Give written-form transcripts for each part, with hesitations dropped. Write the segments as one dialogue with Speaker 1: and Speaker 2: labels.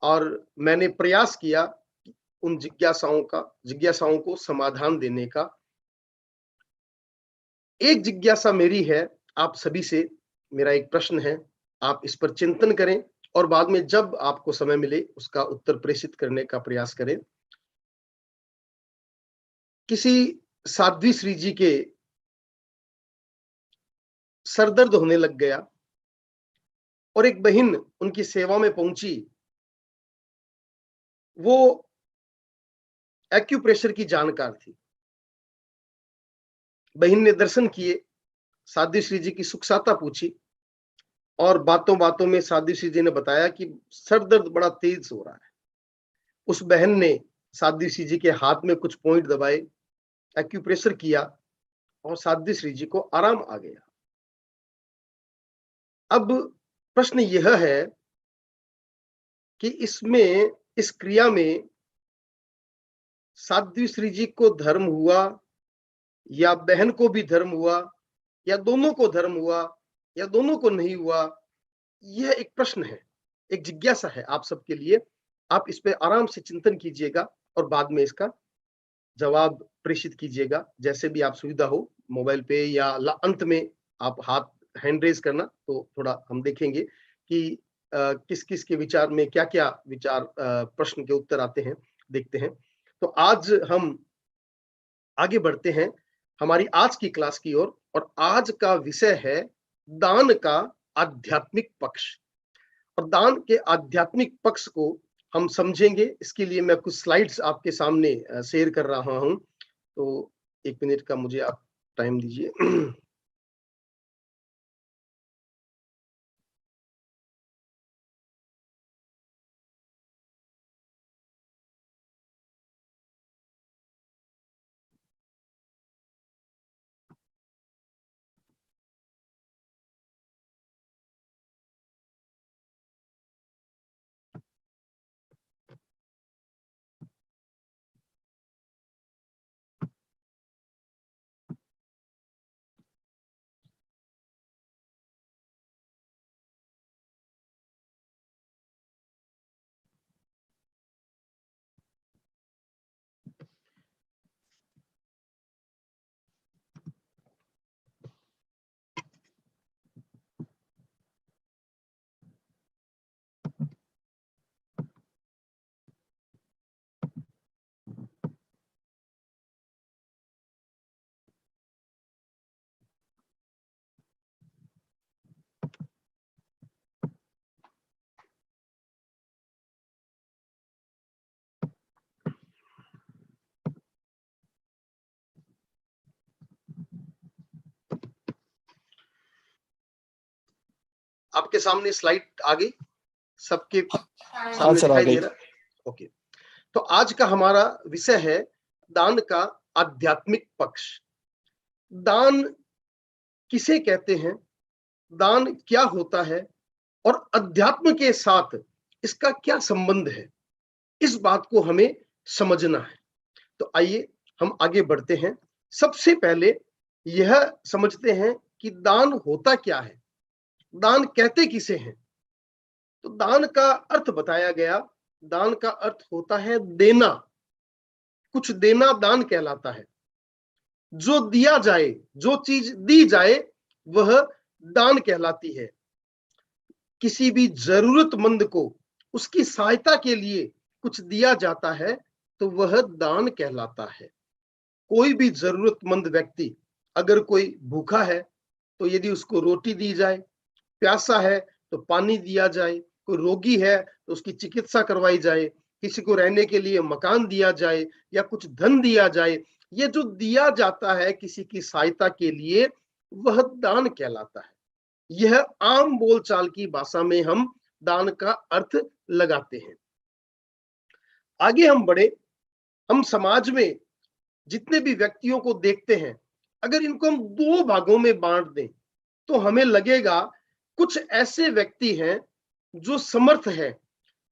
Speaker 1: और मैंने प्रयास किया उन जिज्ञासाओं को समाधान देने का। एक जिज्ञासा मेरी है आप सभी से, मेरा एक प्रश्न है, आप इस पर चिंतन करें और बाद में जब आपको समय मिले उसका उत्तर प्रेषित करने का प्रयास करें। किसी साध्वी श्री जी के सरदर्द होने लग गया और एक बहन उनकी सेवा में पहुंची। वो एक्यूप्रेशर की जानकार थी। बहन ने दर्शन किए, साध्वी श्री जी की सुखसाता पूछी और बातों बातों में साध्वी श्री जी ने बताया कि सर दर्द बड़ा तेज हो रहा है। उस बहन ने साध्वी श्री जी के हाथ में कुछ पॉइंट दबाए, एक्यूप्रेशर किया और साध्वी श्री जी को आराम आ गया। अब प्रश्न यह है कि इस क्रिया में साध्वी श्री जी को धर्म हुआ या बहन को भी धर्म हुआ या दोनों को धर्म हुआ या दोनों को नहीं हुआ, यह एक प्रश्न है, एक जिज्ञासा है आप सबके लिए। आप इस पे आराम से चिंतन कीजिएगा और बाद में इसका जवाब प्रेषित कीजिएगा, जैसे भी आप सुविधा हो, मोबाइल पे या अंत में आप हाथ हैंड रेज करना, तो थोड़ा हम देखेंगे कि किस किस के विचार में क्या क्या विचार प्रश्न के उत्तर आते हैं, देखते हैं। तो आज हम आगे बढ़ते हैं हमारी आज की क्लास की ओर, और आज का विषय है दान का आध्यात्मिक पक्ष। और दान के आध्यात्मिक पक्ष को हम समझेंगे, इसके लिए मैं कुछ स्लाइड्स आपके सामने शेयर कर रहा हूं। तो 1 मिनट का मुझे आप टाइम दीजिए। आपके सामने स्लाइड आ गई, सबके सामने दिखाई दे रहा? ओके। तो आज का हमारा विषय है दान का आध्यात्मिक पक्ष। दान किसे कहते हैं, दान क्या होता है और अध्यात्म के साथ इसका क्या संबंध है, इस बात को हमें समझना है। तो आइए हम आगे बढ़ते हैं। सबसे पहले यह समझते हैं कि दान होता क्या है, दान कहते किसे हैं। तो दान का अर्थ बताया गया, दान का अर्थ होता है देना, कुछ देना दान कहलाता है। जो दिया जाए, जो चीज दी जाए वह दान कहलाती है। किसी भी जरूरतमंद को उसकी सहायता के लिए कुछ दिया जाता है तो वह दान कहलाता है। कोई भी जरूरतमंद व्यक्ति, अगर कोई भूखा है तो यदि उसको रोटी दी जाए, प्यासा है तो पानी दिया जाए, कोई रोगी है तो उसकी चिकित्सा करवाई जाए, किसी को रहने के लिए मकान दिया जाए या कुछ धन दिया जाए, ये जो दिया जाता है किसी की सहायता के लिए, वह दान कहलाता है। यह आम बोलचाल की भाषा में हम दान का अर्थ लगाते हैं। आगे हम बढ़े, हम समाज में जितने भी व्यक्तियों को देखते हैं, अगर इनको हम 2 भागों में बांट दें तो हमें लगेगा कुछ ऐसे व्यक्ति हैं जो समर्थ है,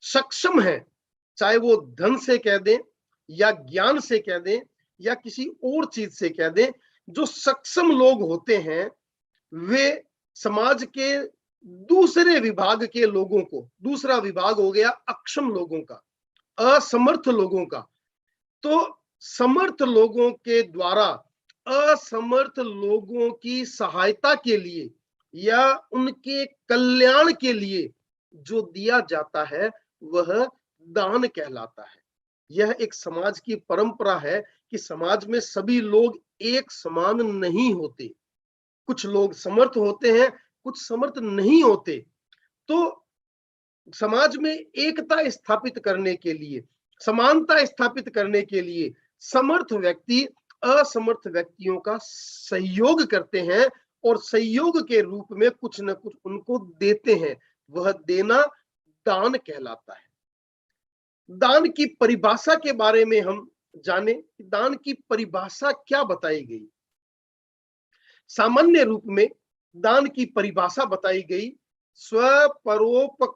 Speaker 1: सक्षम है, चाहे वो धन से कह दें या ज्ञान से कह दें या किसी और चीज से कह दें। जो सक्षम लोग होते हैं वे समाज के दूसरे विभाग के लोगों को, दूसरा विभाग हो गया अक्षम लोगों का, असमर्थ लोगों का, तो समर्थ लोगों के द्वारा असमर्थ लोगों की सहायता के लिए या उनके कल्याण के लिए जो दिया जाता है वह दान कहलाता है। यह एक समाज की परंपरा है कि समाज में सभी लोग एक समान नहीं होते, कुछ लोग समर्थ होते हैं, कुछ समर्थ नहीं होते। तो समाज में एकता स्थापित करने के लिए, समानता स्थापित करने के लिए समर्थ व्यक्ति असमर्थ व्यक्तियों का सहयोग करते हैं और सहयोग के रूप में कुछ न कुछ उनको देते हैं। वह देना दान कहलाता है। दान की परिभाषा के बारे में हम जाने कि दान की परिभाषा क्या बताई गई। सामान्य रूप में दान की परिभाषा बताई गई, स्वपरोपकारार्थ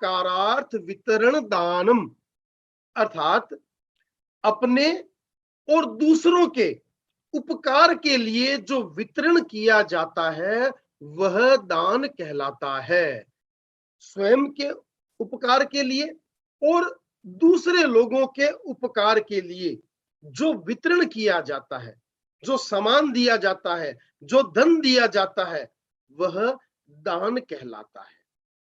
Speaker 1: वितरण दानम, अर्थात अपने और दूसरों के उपकार के लिए जो वितरण किया जाता है वह दान कहलाता है। स्वयं के उपकार के लिए और दूसरे लोगों के उपकार के लिए जो वितरण किया जाता है, जो सामान दिया जाता है, जो धन दिया जाता है, वह दान कहलाता है।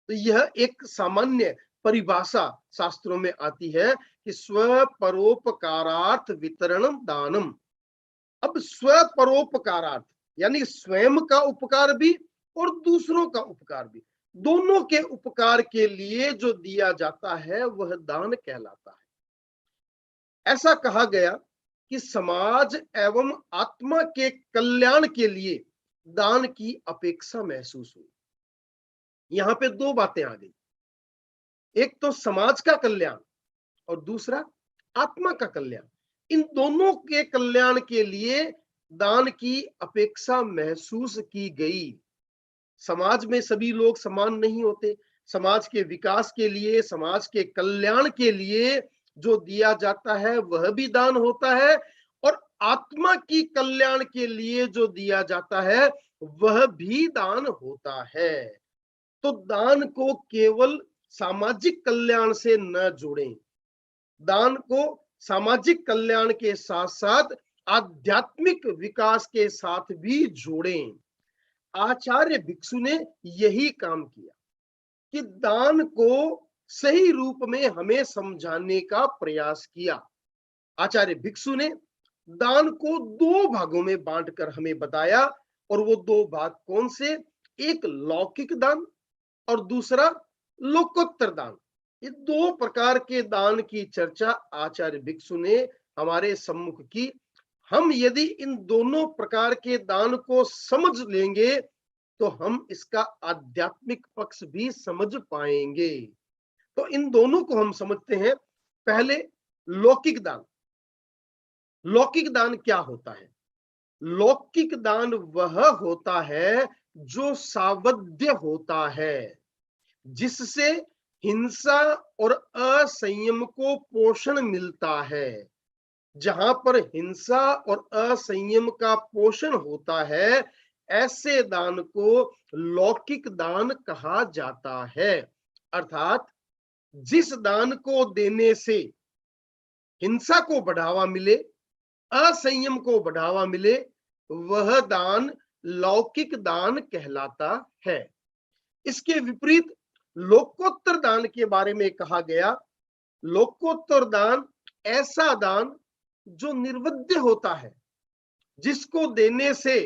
Speaker 1: तो यह एक सामान्य परिभाषा शास्त्रों में आती है कि स्वपरोपकारार्थ वितरण दानम। अब स्वपरोपकारार्थ यानी स्वयं का उपकार भी और दूसरों का उपकार भी, दोनों के उपकार के लिए जो दिया जाता है वह दान कहलाता है। ऐसा कहा गया कि समाज एवं आत्मा के कल्याण के लिए दान की अपेक्षा महसूस हुई। यहां पे दो बातें आ गई, एक तो समाज का कल्याण और दूसरा आत्मा का कल्याण। इन दोनों के कल्याण के लिए दान की अपेक्षा महसूस की गई। समाज में सभी लोग समान नहीं होते, समाज के विकास के लिए, समाज के कल्याण के लिए जो दिया जाता है वह भी दान होता है और आत्मा की कल्याण के लिए जो दिया जाता है वह भी दान होता है। तो दान को केवल सामाजिक कल्याण से न जोड़ें, दान को सामाजिक कल्याण के साथ साथ आध्यात्मिक विकास के साथ भी जोड़ें। आचार्य भिक्षु ने यही काम किया कि दान को सही रूप में हमें समझाने का प्रयास किया। आचार्य भिक्षु ने दान को दो भागों में बांटकर हमें बताया, और वो दो भाग कौन से, एक लौकिक दान और दूसरा लोकोत्तर दान। ये दो प्रकार के दान की चर्चा आचार्य भिक्षु ने हमारे सम्मुख की। हम यदि इन दोनों प्रकार के दान को समझ लेंगे तो हम इसका आध्यात्मिक पक्ष भी समझ पाएंगे। तो इन दोनों को हम समझते हैं। पहले लौकिक दान। लौकिक दान क्या होता है? लौकिक दान वह होता है जो सावध्य होता है, जिससे हिंसा और असंयम को पोषण मिलता है। जहां पर हिंसा और असंयम का पोषण होता है, ऐसे दान को लौकिक दान कहा जाता है। अर्थात जिस दान को देने से हिंसा को बढ़ावा मिले, असंयम को बढ़ावा मिले, वह दान लौकिक दान कहलाता है। इसके विपरीत लोकोत्तर दान के बारे में कहा गया, लोकोत्तर दान ऐसा दान जो निर्वध्य होता है, जिसको देने से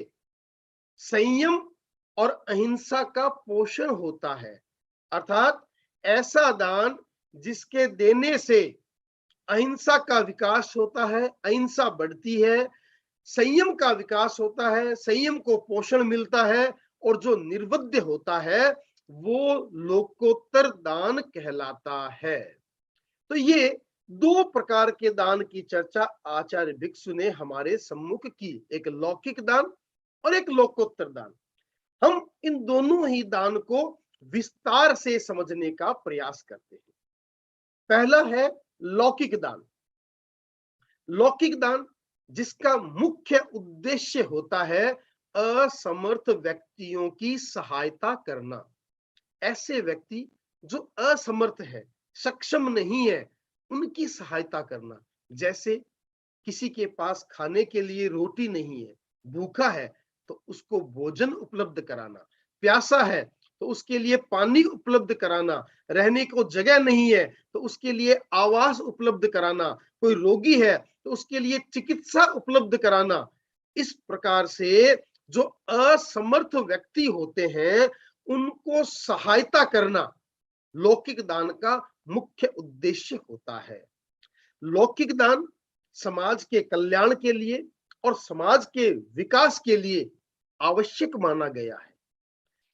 Speaker 1: संयम और अहिंसा का पोषण होता है। अर्थात ऐसा दान जिसके देने से अहिंसा का विकास होता है, अहिंसा बढ़ती है, संयम का विकास होता है, संयम को पोषण मिलता है, और जो निर्वध्य होता है वो लोकोत्तर दान कहलाता है। तो ये दो प्रकार के दान की चर्चा आचार्य भिक्षु ने हमारे सम्मुख की, एक लौकिक दान और एक लोकोत्तर दान। हम इन दोनों ही दान को विस्तार से समझने का प्रयास करते हैं। पहला है लौकिक दान। लौकिक दान जिसका मुख्य उद्देश्य होता है असमर्थ व्यक्तियों की सहायता करना। ऐसे व्यक्ति जो असमर्थ है, सक्षम नहीं है, उनकी सहायता करना। जैसे किसी के पास खाने के लिए रोटी नहीं है, भूखा है, तो उसको भोजन उपलब्ध कराना। प्यासा है तो उसके लिए पानी उपलब्ध कराना। रहने को जगह नहीं है तो उसके लिए आवास उपलब्ध कराना। कोई रोगी है तो उसके लिए चिकित्सा उपलब्ध कराना। इस प्रकार से जो असमर्थ व्यक्ति होते हैं उनको सहायता करना लौकिक दान का मुख्य उद्देश्य होता है। लौकिक दान समाज के कल्याण के लिए और समाज के विकास के लिए आवश्यक माना गया है।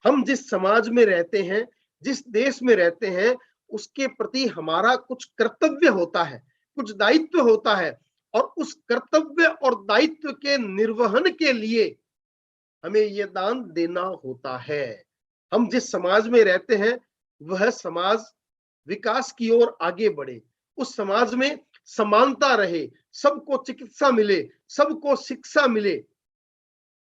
Speaker 1: हम जिस समाज में रहते हैं, जिस देश में रहते हैं, उसके प्रति हमारा कुछ कर्तव्य होता है, कुछ दायित्व होता है, और उस कर्तव्य और दायित्व के निर्वहन के लिए हमें यह दान देना होता है। हम जिस समाज में रहते हैं वह समाज विकास की ओर आगे बढ़े, उस समाज में समानता रहे, सबको चिकित्सा मिले, सबको शिक्षा मिले,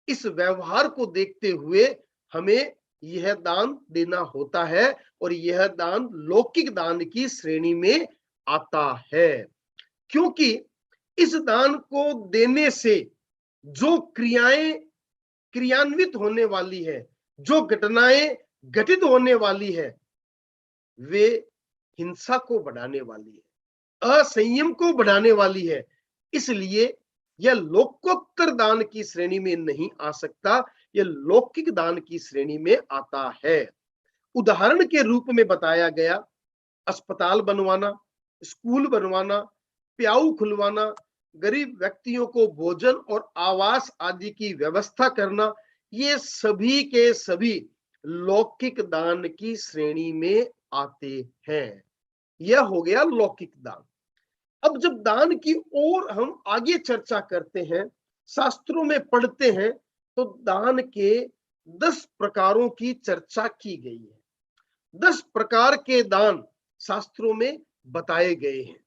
Speaker 1: इस व्यवहार को देखते हुए हमें यह दान देना होता है और यह दान लौकिक दान की श्रेणी में आता है। क्योंकि इस दान को देने से जो क्रियाएं क्रियान्वित होने वाली है, जो घटनाएं घटित होने वाली है, वे हिंसा को बढ़ाने वाली है, असंयम को बढ़ाने वाली है। इसलिए यह लोकोत्तर दान की श्रेणी में नहीं आ सकता, यह लौकिक दान की श्रेणी में आता है। उदाहरण के रूप में बताया गया, अस्पताल बनवाना, स्कूल बनवाना, प्याऊ खुलवाना, गरीब व्यक्तियों को भोजन और आवास आदि की व्यवस्था करना, ये सभी के सभी लौकिक दान की श्रेणी में आते हैं। यह हो गया लौकिक दान। अब जब दान की ओर हम आगे चर्चा करते हैं, शास्त्रों में पढ़ते हैं, तो दान के 10 प्रकारों की चर्चा की गई है। 10 प्रकार के दान शास्त्रों में बताए गए हैं।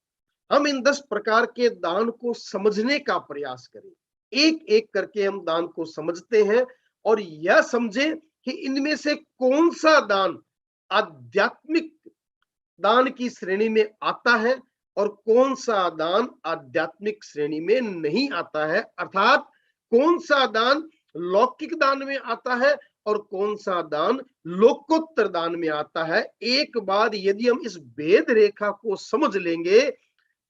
Speaker 1: हम इन 10 प्रकार के दान को समझने का प्रयास करें। एक एक करके हम दान को समझते हैं और यह समझें कि इनमें से कौन सा दान आध्यात्मिक दान की श्रेणी में आता है और कौन सा दान आध्यात्मिक श्रेणी में नहीं आता है, अर्थात कौन सा दान लौकिक दान में आता है और कौन सा दान लोकोत्तर दान में आता है। एक बार यदि हम इस भेद रेखा को समझ लेंगे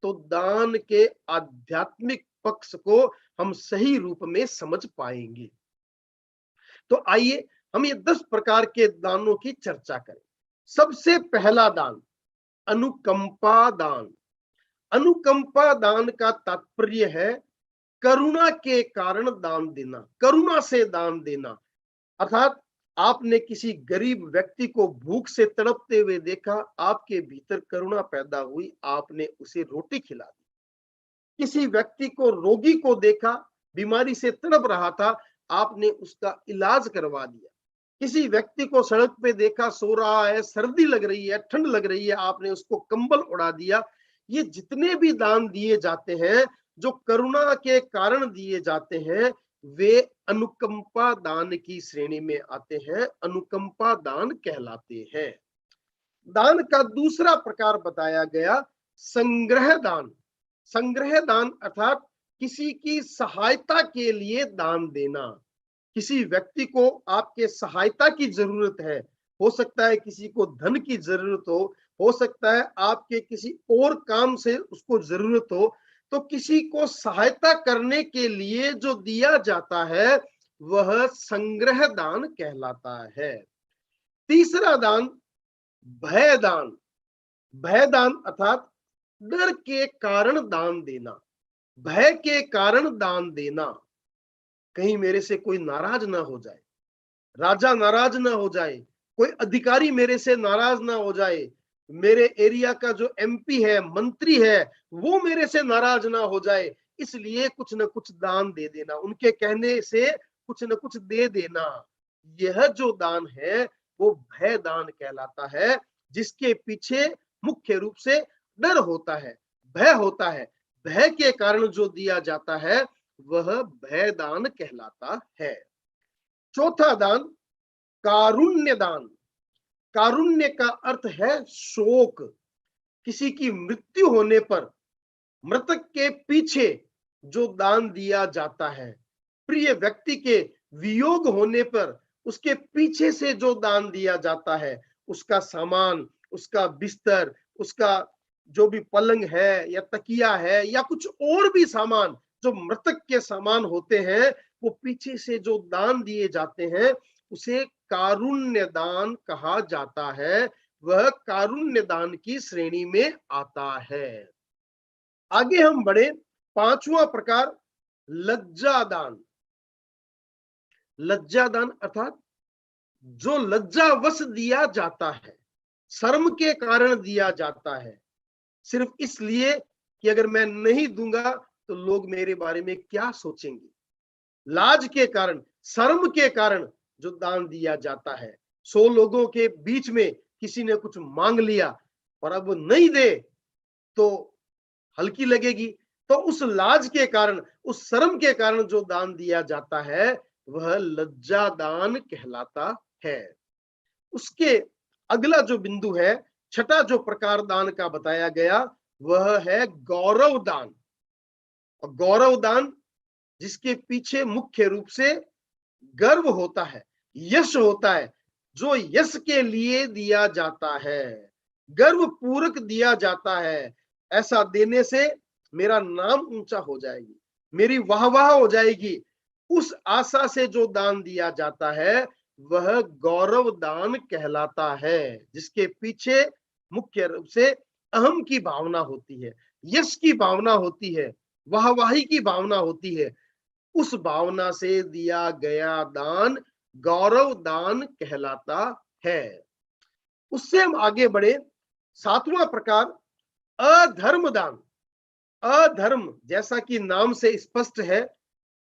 Speaker 1: तो दान के आध्यात्मिक पक्ष को हम सही रूप में समझ पाएंगे। तो आइए हम ये 10 प्रकार के दानों की चर्चा करें। सबसे पहला दान अनुकंपा दान। अनुकंपा दान का तात्पर्य है करुणा के कारण दान देना, करुणा से दान देना। अर्थात आपने किसी गरीब व्यक्ति को भूख से तड़पते हुए देखा, आपके भीतर करुणा पैदा हुई, आपने उसे रोटी खिला दी। किसी व्यक्ति को, रोगी को देखा, बीमारी से तड़प रहा था, आपने उसका इलाज करवा दिया। किसी व्यक्ति को सड़क पे देखा, सो रहा है, सर्दी लग रही है, ठंड लग रही है, आपने उसको कंबल उड़ा दिया। ये जितने भी दान दिए जाते हैं, जो करुणा के कारण दिए जाते हैं, वे अनुकंपा दान की श्रेणी में आते हैं, अनुकंपा दान कहलाते हैं। दान का दूसरा प्रकार बताया गया संग्रह दान। संग्रह दान अर्थात किसी की सहायता के लिए दान देना। किसी व्यक्ति को आपके सहायता की जरूरत है, हो सकता है किसी को धन की जरूरत हो सकता है आपके किसी और काम से उसको जरूरत हो, तो किसी को सहायता करने के लिए जो दिया जाता है वह संग्रह दान कहलाता है। तीसरा दान भय दान। भय दान अर्थात डर के कारण दान देना, भय के कारण दान देना। कहीं मेरे से कोई नाराज ना हो जाए, राजा नाराज ना हो जाए, कोई अधिकारी मेरे से नाराज ना हो जाए, मेरे एरिया का जो एमपी है, मंत्री है, वो मेरे से नाराज ना हो जाए, इसलिए कुछ न कुछ दान दे देना, उनके कहने से कुछ न कुछ दे देना। यह जो दान है वो भय दान कहलाता है, जिसके पीछे मुख्य रूप से डर होता है, भय होता है। भय के कारण जो दिया जाता है वह भय दान कहलाता है। चौथा दान कारुण्य दान। कारुण्य का अर्थ है शोक। किसी की मृत्यु होने पर मृतक के पीछे जो दान दिया जाता है, प्रिय व्यक्ति के वियोग होने पर उसके पीछे से जो दान दिया जाता है, उसका सामान, उसका बिस्तर, उसका जो भी पलंग है या तकिया है या कुछ और भी सामान जो मृतक के सामान होते हैं, वो पीछे से जो दान दिए जाते हैं उसे कारुण्य दान कहा जाता है। वह कारुण्य दान की श्रेणी में आता है। आगे हम बढ़े, पांचवा प्रकार लज्जादान। लज्जादान अर्थात जो लज्जावश दिया जाता है, शर्म के कारण दिया जाता है, सिर्फ इसलिए कि अगर मैं नहीं दूंगा तो लोग मेरे बारे में क्या सोचेंगे। लाज के कारण, शर्म के कारण जो दान दिया जाता है। 100 लोगों के बीच में किसी ने कुछ मांग लिया और अब नहीं दे तो हल्की लगेगी, तो उस लाज के कारण, उस शर्म के कारण जो दान दिया जाता है वह लज्जा दान कहलाता है। उसके अगला जो बिंदु है, छठा जो प्रकार दान का बताया गया, वह है गौरव दान। और गौरव दान जिसके पीछे मुख्य रूप से गर्व होता है, यश होता है, जो यश के लिए दिया जाता है, गर्व पूर्वक दिया जाता है। ऐसा देने से मेरा नाम ऊंचा हो जाएगी, मेरी वाहवाह हो जाएगी, उस आशा से जो दान दिया जाता है वह गौरव दान कहलाता है, जिसके पीछे मुख्य रूप से अहम की भावना होती है, यश की भावना होती है, वाहवाही की भावना होती है। उस भावना से दिया गया दान गौरव दान कहलाता है। उससे हम आगे बढ़े, सातवां प्रकार अधर्म दान। अधर्म जैसा कि नाम से स्पष्ट है,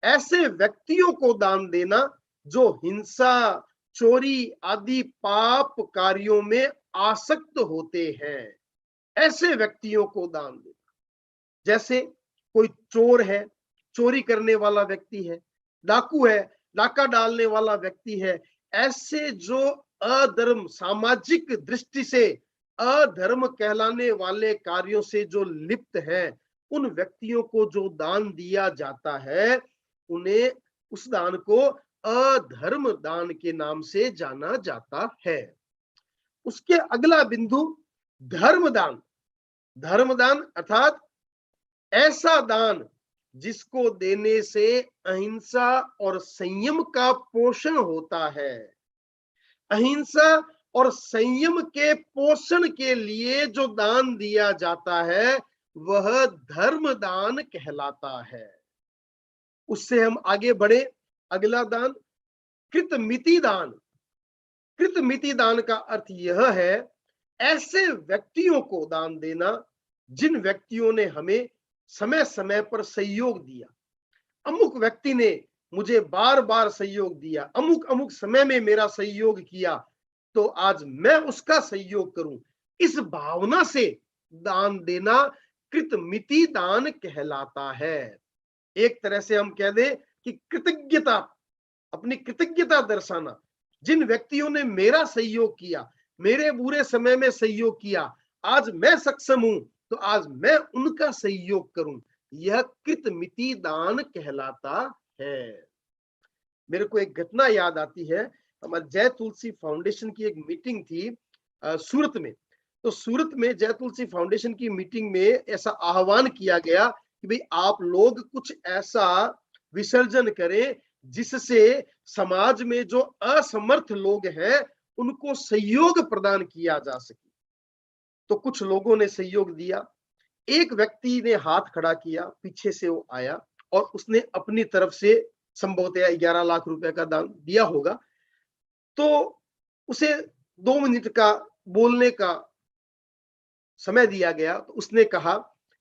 Speaker 1: ऐसे व्यक्तियों को दान देना जो हिंसा, चोरी आदि पाप कार्यों में आसक्त होते हैं, ऐसे व्यक्तियों को दान देना। जैसे कोई चोर है, चोरी करने वाला व्यक्ति है, डाकू है, डाका डालने वाला व्यक्ति है, ऐसे जो अधर्म, सामाजिक दृष्टि से अधर्म कहलाने वाले कार्यों से जो लिप्त है, उन व्यक्तियों को जो दान दिया जाता है, उन्हें, उस दान को अधर्म दान के नाम से जाना जाता है। उसके अगला बिंदु धर्मदान। धर्मदान अर्थात ऐसा दान जिसको देने से अहिंसा और संयम का पोषण होता है। अहिंसा और संयम के पोषण के लिए जो दान दिया जाता है वह धर्म दान कहलाता है। उससे हम आगे बढ़े, अगला दान कृतमिति दान। कृतमिति दान का अर्थ यह है, ऐसे व्यक्तियों को दान देना जिन व्यक्तियों ने हमें समय समय पर सहयोग दिया। अमुक व्यक्ति ने मुझे बार बार सहयोग दिया, अमुक अमुक समय में मेरा सहयोग किया, तो आज मैं उसका सहयोग करूं, इस भावना से दान देना कृतमिति दान कहलाता है। एक तरह से हम कह दें कि कृतज्ञता, अपनी कृतज्ञता दर्शाना। जिन व्यक्तियों ने मेरा सहयोग किया, मेरे बुरे समय में सहयोग किया, आज मैं सक्षम हूं तो आज मैं उनका सहयोग करूं, यह कृतमिति दान कहलाता है। मेरे को एक घटना याद आती है, हमारे जय तुलसी फाउंडेशन की एक मीटिंग थी सूरत में। तो सूरत में जय तुलसी फाउंडेशन की मीटिंग में ऐसा आह्वान किया गया कि भाई आप लोग कुछ ऐसा विसर्जन करें जिससे समाज में जो असमर्थ लोग हैं उनको सहयोग प्रदान किया जा सके। तो कुछ लोगों ने सहयोग दिया। एक व्यक्ति ने हाथ खड़ा किया, पीछे से वो आया और उसने अपनी तरफ से संभवतः 11 लाख रुपए का दान दिया होगा। तो उसे 2 मिनट का बोलने का समय दिया गया। तो उसने कहा,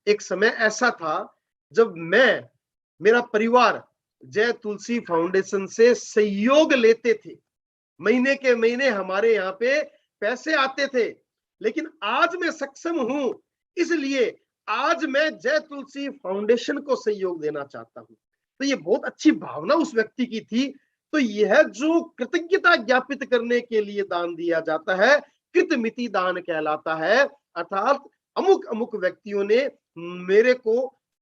Speaker 1: एक समय ऐसा था जब मैं, मेरा परिवार जय तुलसी फाउंडेशन से सहयोग लेते थे, महीने के महीने हमारे यहाँ पे पैसे आते थे, लेकिन आज मैं सक्षम हूं, इसलिए आज मैं जय तुलसी फाउंडेशन को सहयोग देना चाहता हूं। तो ये बहुत अच्छी भावना उस व्यक्ति की थी। तो यह जो कृतज्ञता ज्ञापित करने के लिए दान दिया जाता है, कृतमिति दान कहलाता है। अर्थात अमुक अमुक व्यक्तियों ने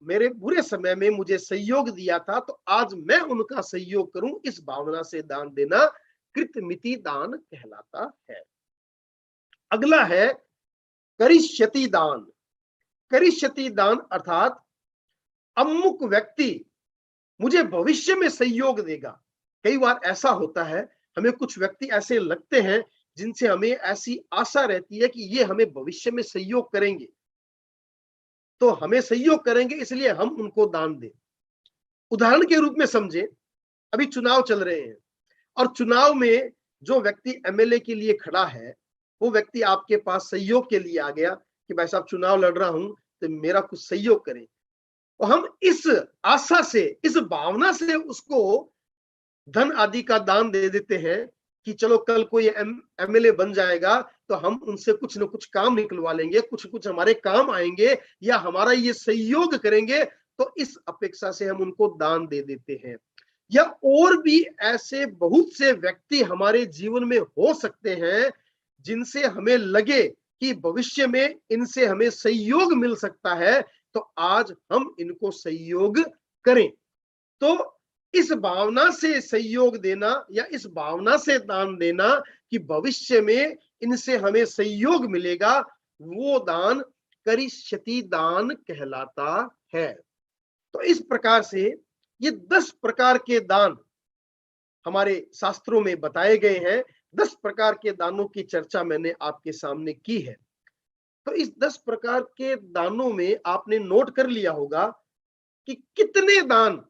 Speaker 1: मेरे बुरे समय में मुझे सहयोग दिया था, तो आज मैं उनका सहयोग करूं, इस भावना से दान देना कृतमिति दान कहलाता है। अगला है करिष्यति दान। करिष्यति दान अर्थात अमुक व्यक्ति मुझे भविष्य में सहयोग देगा। कई बार ऐसा होता है, हमें कुछ व्यक्ति ऐसे लगते हैं जिनसे हमें ऐसी आशा रहती है कि ये हमें भविष्य में सहयोग करेंगे, तो हमें सहयोग करेंगे इसलिए हम उनको दान दें। उदाहरण के रूप में समझे, अभी चुनाव चल रहे हैं और चुनाव में जो व्यक्ति एमएलए के लिए खड़ा है, वो व्यक्ति आपके पास सहयोग के लिए आ गया कि भाई साहब चुनाव लड़ रहा हूं तो मेरा कुछ सहयोग करें, और हम इस आशा से, इस भावना से उसको धन आदि का दान दे देते हैं कि चलो कल कोई एमएलए बन जाएगा तो हम उनसे कुछ न कुछ काम निकलवा लेंगे, कुछ कुछ हमारे काम आएंगे या हमारा ये सहयोग करेंगे, तो इस अपेक्षा से हम उनको दान दे देते हैं। या और भी ऐसे बहुत से व्यक्ति हमारे जीवन में हो सकते हैं जिनसे हमें लगे कि भविष्य में इनसे हमें सहयोग मिल सकता है, तो आज हम इनको सहयोग करें। तो इस भावना से सहयोग देना या इस भावना से दान देना कि भविष्य में इनसे हमें सहयोग मिलेगा, वो दान करिष्यति दान कहलाता है। तो इस प्रकार से ये 10 प्रकार के दान हमारे शास्त्रों में बताए गए हैं। 10 प्रकार के दानों की चर्चा मैंने आपके सामने की है। तो इस 10 प्रकार के दानों में आपने नोट कर लिया होगा कि कितने दान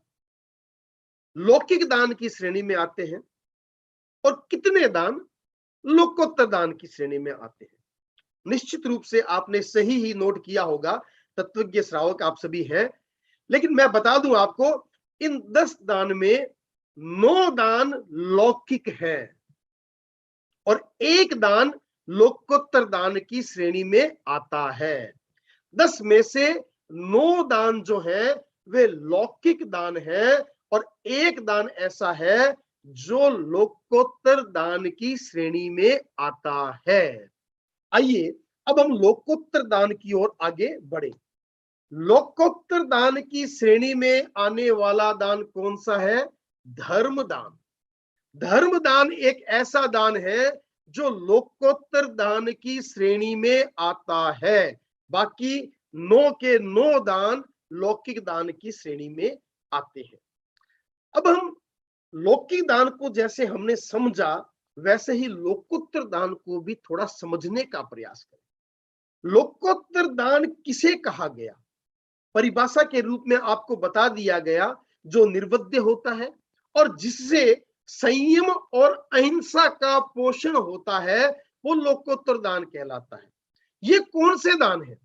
Speaker 1: लौकिक दान की श्रेणी में आते हैं और कितने दान लोकोत्तर दान की श्रेणी में आते हैं। निश्चित रूप से आपने सही ही नोट किया होगा, तत्वज्ञ श्रावक आप सभी हैं। लेकिन मैं बता दूं आपको, इन 10 दान में 9 दान लौकिक है और 1 दान लोकोत्तर दान की श्रेणी में आता है। 10 में से 9 दान जो है वे लौकिक दान है और 1 दान ऐसा है जो लोकोत्तर दान की श्रेणी में आता है। आइए अब हम लोकोत्तर दान की ओर आगे बढ़े। लोकोत्तर दान की श्रेणी में आने वाला दान कौन सा है? धर्म दान। धर्म दान एक ऐसा दान है जो लोकोत्तर दान की श्रेणी में आता है। बाकी 9 के 9 दान लौकिक दान की श्रेणी में आते हैं। अब हम लौकिक दान को जैसे हमने समझा, वैसे ही लोकोत्तर दान को भी थोड़ा समझने का प्रयास करें। लोकोत्तर दान किसे कहा गया? परिभाषा के रूप में आपको बता दिया गया, जो निर्वध्य होता है और जिससे संयम और अहिंसा का पोषण होता है, वो लोकोत्तर दान कहलाता है। ये कौन से दान है?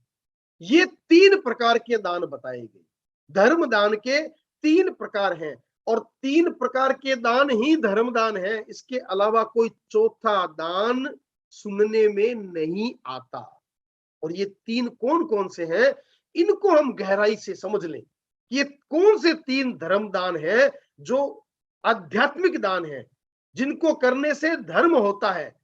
Speaker 1: ये 3 प्रकार के दान बताए गए। धर्म दान के 3 प्रकार हैं और 3 प्रकार के दान ही धर्म दान है। इसके अलावा कोई चौथा दान सुनने में नहीं आता। और ये 3 कौन कौन से हैं, इनको हम गहराई से समझ लें। ये कौन से 3 धर्म दान है जो आध्यात्मिक दान है, जिनको करने से धर्म होता है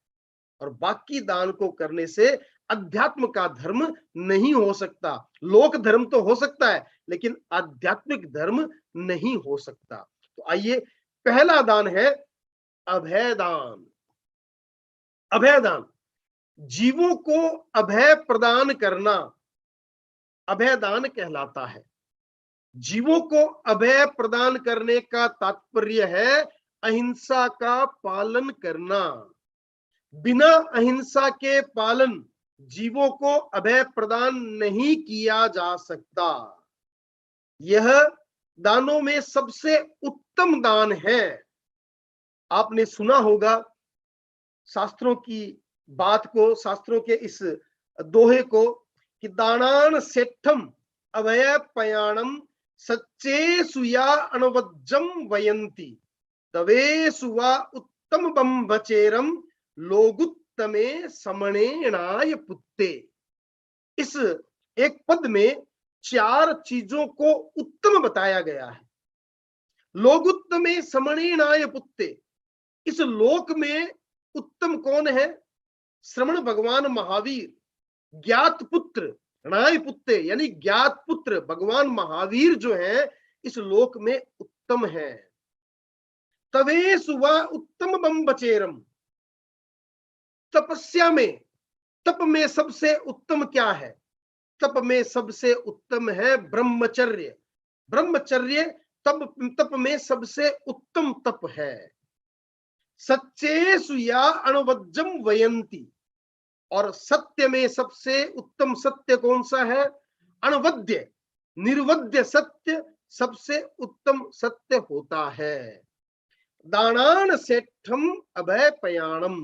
Speaker 1: और बाकी दान को करने से अध्यात्म का धर्म नहीं हो सकता। लोक धर्म तो हो सकता है लेकिन आध्यात्मिक धर्म नहीं हो सकता। तो आइए, पहला दान है अभय दान। अभय दान, जीवों को अभय प्रदान करना अभय दान कहलाता है। जीवों को अभय प्रदान करने का तात्पर्य है अहिंसा का पालन करना। बिना अहिंसा के पालन जीवों को अभय प्रदान नहीं किया जा सकता। यह दानों में सबसे उत्तम दान है। आपने सुना होगा शास्त्रों की बात को, शास्त्रों के इस दोहे को कि दानान सेठम अभय पयाणम सच्चे सुया अनवज्जम वयंती तवे सुवा उत्तम बम्बचेरम लोगुत्तमे समणेणाय पुत्ते। इस एक पद में 4 चीजों को उत्तम बताया गया है। लोगुत्तमे समणेणाय पुत्ते, इस लोक में उत्तम कौन है? श्रवण भगवान महावीर ज्ञात पुत्र णाय पुत्र, यानी ज्ञात पुत्र भगवान महावीर जो है इस लोक में उत्तम है। तवे सुवा उत्तम बम बचेरम, तपस्या में, तप में सबसे उत्तम क्या है? तप में सबसे उत्तम है ब्रह्मचर्य। ब्रह्मचर्य तप में सबसे उत्तम तप है। सच्चे सुया अणुवज्जम वयंती, और सत्य में सबसे उत्तम सत्य कौन सा है? अणवद्य, निर्वद्य सत्य सबसे उत्तम सत्य होता है। दानान सेठम अभय पयाणम,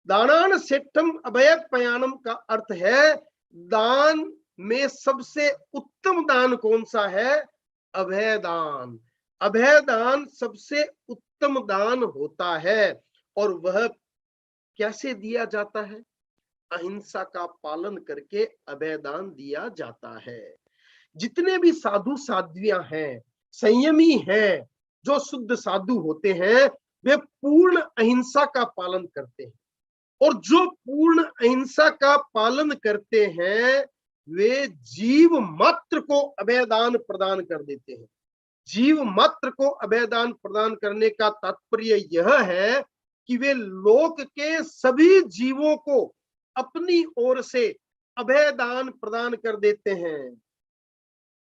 Speaker 1: दानान सेठम अभय पयाणम का अर्थ है दान में सबसे उत्तम दान कौन सा है? अभय दान। अभय दान सबसे उत्तम दान होता है। और वह कैसे दिया जाता है? अहिंसा का पालन करके अभय दान दिया जाता है। जितने भी साधु साध्वियां हैं, संयमी हैं, जो शुद्ध साधु होते हैं, वे पूर्ण अहिंसा का पालन करते हैं। और जो पूर्ण अहिंसा का पालन करते हैं वे जीव मात्र को अभयदान प्रदान कर देते हैं। जीव मात्र को अभयदान प्रदान करने का तात्पर्य यह है कि वे लोक के सभी जीवों को अपनी ओर से अभयदान प्रदान कर देते हैं।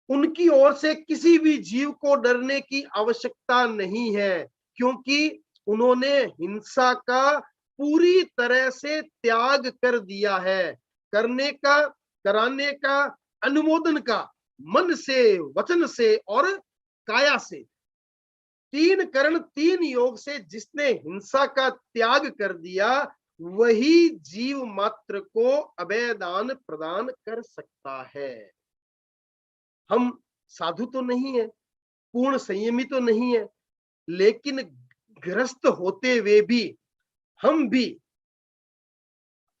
Speaker 1: उनकी ओर से किसी भी जीव को डरने की आवश्यकता नहीं है, क्योंकि उन्होंने हिंसा का पूरी तरह से त्याग कर दिया है। करने का, कराने का, अनुमोदन का, मन से, वचन से और काया से, तीन करण तीन योग से जिसने हिंसा का त्याग कर दिया वही जीव मात्र को अभयदान प्रदान कर सकता है। हम साधु तो नहीं है, पूर्ण संयमी तो नहीं है, लेकिन ग्रस्त होते हुए भी हम भी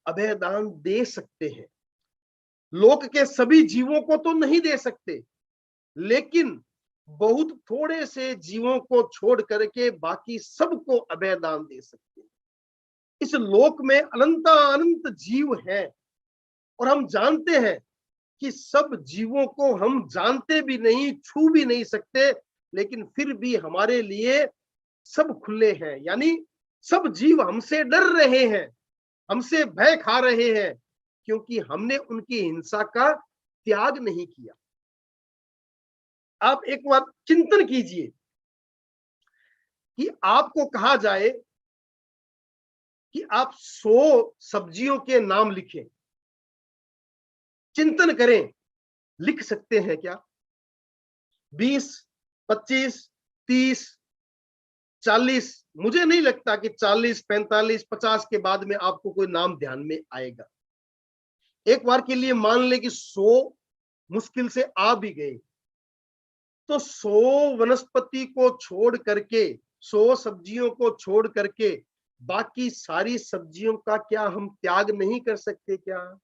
Speaker 1: अभयदान दे सकते हैं। लोक के सभी जीवों को तो नहीं दे सकते, लेकिन बहुत थोड़े से जीवों को छोड़ करके बाकी सबको अभयदान दे सकते हैं। इस लोक में अनंत जीव हैं और हम जानते हैं कि सब जीवों को हम जानते भी नहीं, छू भी नहीं सकते, लेकिन फिर भी हमारे लिए सब खुले हैं। यानी सब जीव हमसे डर रहे हैं, हमसे भय खा रहे हैं, क्योंकि हमने उनकी हिंसा का त्याग नहीं किया। आप एक बार चिंतन कीजिए कि आपको कहा जाए कि आप 100 सब्जियों के नाम लिखें, चिंतन करें, लिख सकते हैं क्या? 20, 25, 30, 40? मुझे नहीं लगता कि 40, 45, 50 के बाद में आपको कोई नाम ध्यान में आएगा। एक बार के लिए मान ले कि 100 मुश्किल से आ भी गए, तो 100 वनस्पति को छोड़ करके, 100 सब्जियों को छोड़ करके बाकी सारी सब्जियों का क्या हम त्याग नहीं कर सकते क्या?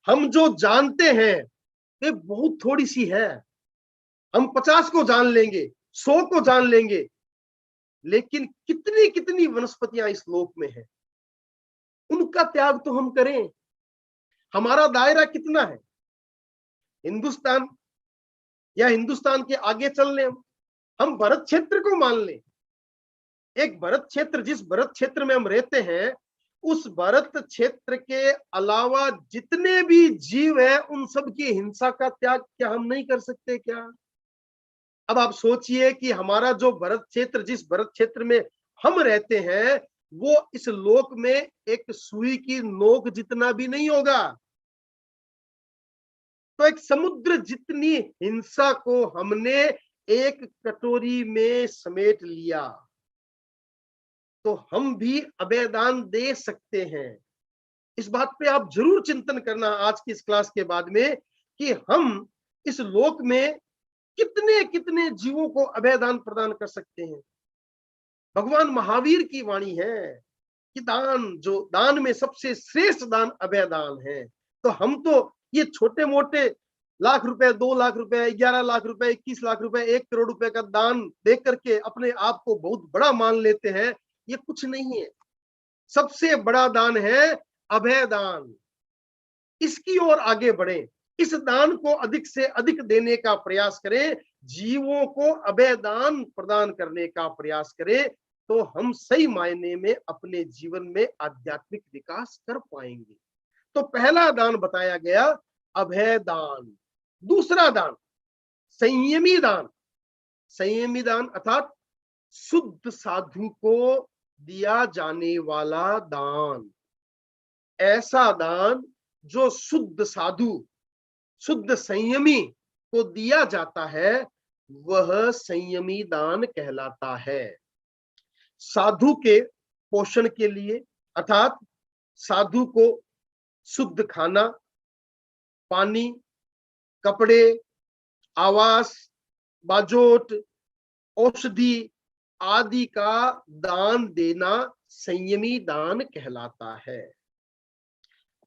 Speaker 1: हम जो जानते हैं ये बहुत थोड़ी सी है। हम 50 को जान लेंगे, 100 को जान लेंगे, लेकिन कितनी कितनी वनस्पतियां इस लोक में है, उनका त्याग तो हम करें। हमारा दायरा कितना है? हिंदुस्तान या हिंदुस्तान के आगे चल लें, हम भरत क्षेत्र को मान लें। एक भरत क्षेत्र, जिस भरत क्षेत्र में हम रहते हैं, उस भरत क्षेत्र के अलावा जितने भी जीव हैं उन सब की हिंसा का त्याग क्या हम नहीं कर सकते क्या? अब आप सोचिए कि हमारा जो भरत क्षेत्र, जिस भरत क्षेत्र में हम रहते हैं, वो इस लोक में एक सुई की नोक जितना भी नहीं होगा। तो एक समुद्र जितनी हिंसा को हमने एक कटोरी में समेट लिया, तो हम भी अभयदान दे सकते हैं। इस बात पे आप जरूर चिंतन करना आज की इस क्लास के बाद में कि हम इस लोक में कितने कितने जीवों को अभयदान प्रदान कर सकते हैं। भगवान महावीर की वाणी है कि दान, जो दान में सबसे श्रेष्ठ दान अभयदान है। तो हम तो ये छोटे मोटे लाख रुपए, 2 लाख रुपए, 11 लाख रुपए, 21 लाख रुपए, 1 करोड़ रुपए का दान दे करके अपने आप को बहुत बड़ा मान लेते हैं। ये कुछ नहीं है। सबसे बड़ा दान है अभय दान। इसकी ओर आगे बढ़े, इस दान को अधिक से अधिक देने का प्रयास करें, जीवों को अभय दान प्रदान करने का प्रयास करें, तो हम सही मायने में अपने जीवन में आध्यात्मिक विकास कर पाएंगे। तो पहला दान बताया गया अभय दान। दूसरा दान संयमी दान। संयमी दान अर्थात शुद्ध साधु को दिया जाने वाला दान। ऐसा दान जो शुद्ध साधु, शुद्ध संयमी को दिया जाता है, वह संयमी दान कहलाता है। साधु के पोषण के लिए अर्थात साधु को शुद्ध खाना, पानी, कपड़े, आवास, बाजोट, औषधि आदि का दान देना संयमी दान कहलाता है।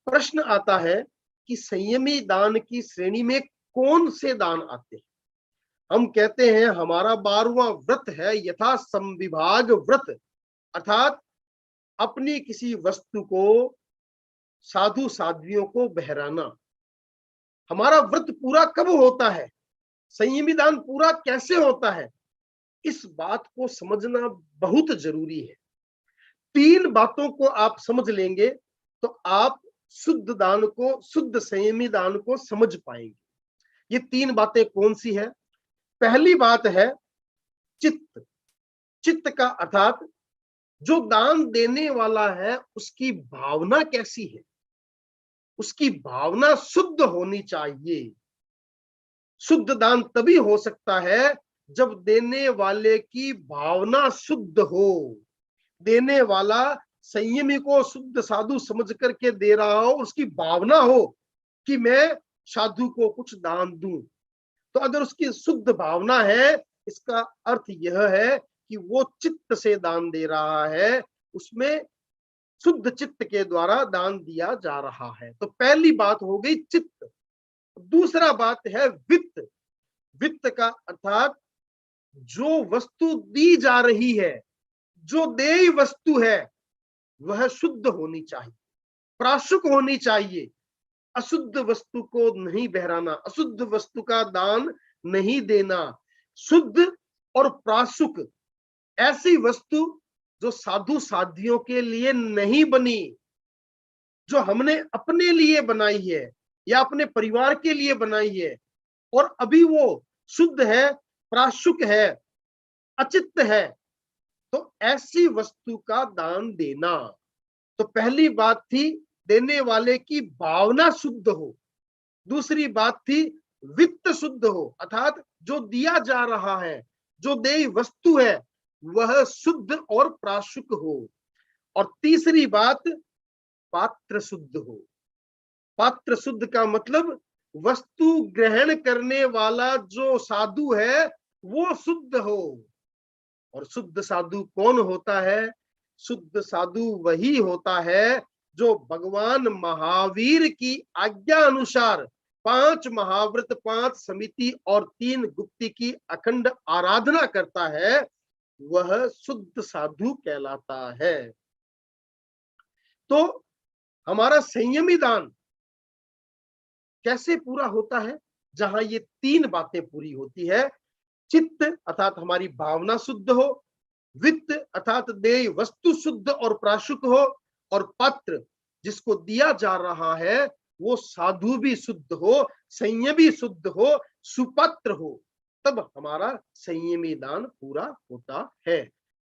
Speaker 1: प्रश्न आता है कि संयमी दान की श्रेणी में कौन से दान आते हैं? हम कहते हैं हमारा 12वां व्रत है यथा संविभाग व्रत, अर्थात अपनी किसी वस्तु को साधु साध्वियों को बहराना। हमारा व्रत पूरा कब होता है, संयमी दान पूरा कैसे होता है, इस बात को समझना बहुत जरूरी है। 3 बातों को आप समझ लेंगे तो आप शुद्ध दान को, शुद्ध संयमी दान को समझ पाएंगे। ये 3 बातें कौन सी है? पहली बात है चित्त। चित्त का अर्थात जो दान देने वाला है उसकी भावना कैसी है, उसकी भावना शुद्ध होनी चाहिए। शुद्ध दान तभी हो सकता है जब देने वाले की भावना शुद्ध हो, देने वाला संयमी को शुद्ध साधु समझ करके दे रहा हो, उसकी भावना हो कि मैं साधु को कुछ दान दूं। तो अगर उसकी शुद्ध भावना है, इसका अर्थ यह है कि वो चित्त से दान दे रहा है, उसमें शुद्ध चित्त के द्वारा दान दिया जा रहा है। तो पहली बात हो गई चित्त। दूसरा बात है वित्त। वित्त का अर्थात जो वस्तु दी जा रही है, जो देय वस्तु है, वह शुद्ध होनी चाहिए, प्राशुक होनी चाहिए। अशुद्ध वस्तु को नहीं बहराना, अशुद्ध वस्तु का दान नहीं देना। शुद्ध और प्राशुक ऐसी वस्तु जो साधु साध्वियों के लिए नहीं बनी, जो हमने अपने लिए बनाई है या अपने परिवार के लिए बनाई है, और अभी वो शुद्ध है, प्राशुक है, अचित्त है, तो ऐसी वस्तु का दान देना। तो पहली बात थी देने वाले की भावना शुद्ध हो। दूसरी बात थी वित्त शुद्ध हो, अर्थात जो दिया जा रहा है, जो देय वस्तु है, वह शुद्ध और प्राशुक हो। और तीसरी बात पात्र शुद्ध हो। पात्र शुद्ध का मतलब वस्तु ग्रहण करने वाला जो साधु है वो शुद्ध हो। और शुद्ध साधु कौन होता है? शुद्ध साधु वही होता है जो भगवान महावीर की आज्ञा अनुसार 5 महाव्रत, 5 समिति और 3 गुप्ती की अखंड आराधना करता है, वह शुद्ध साधु कहलाता है। तो हमारा संयमी दान कैसे पूरा होता है? जहां ये 3 बातें पूरी होती है। चित्त अर्थात हमारी भावना शुद्ध हो, वित्त अर्थात देय वस्तु शुद्ध और प्राशुक हो, और पात्र जिसको दिया जा रहा है वो साधु भी शुद्ध हो, संयमी शुद्ध हो, सुपात्र हो, तब हमारा संयमी दान पूरा होता है।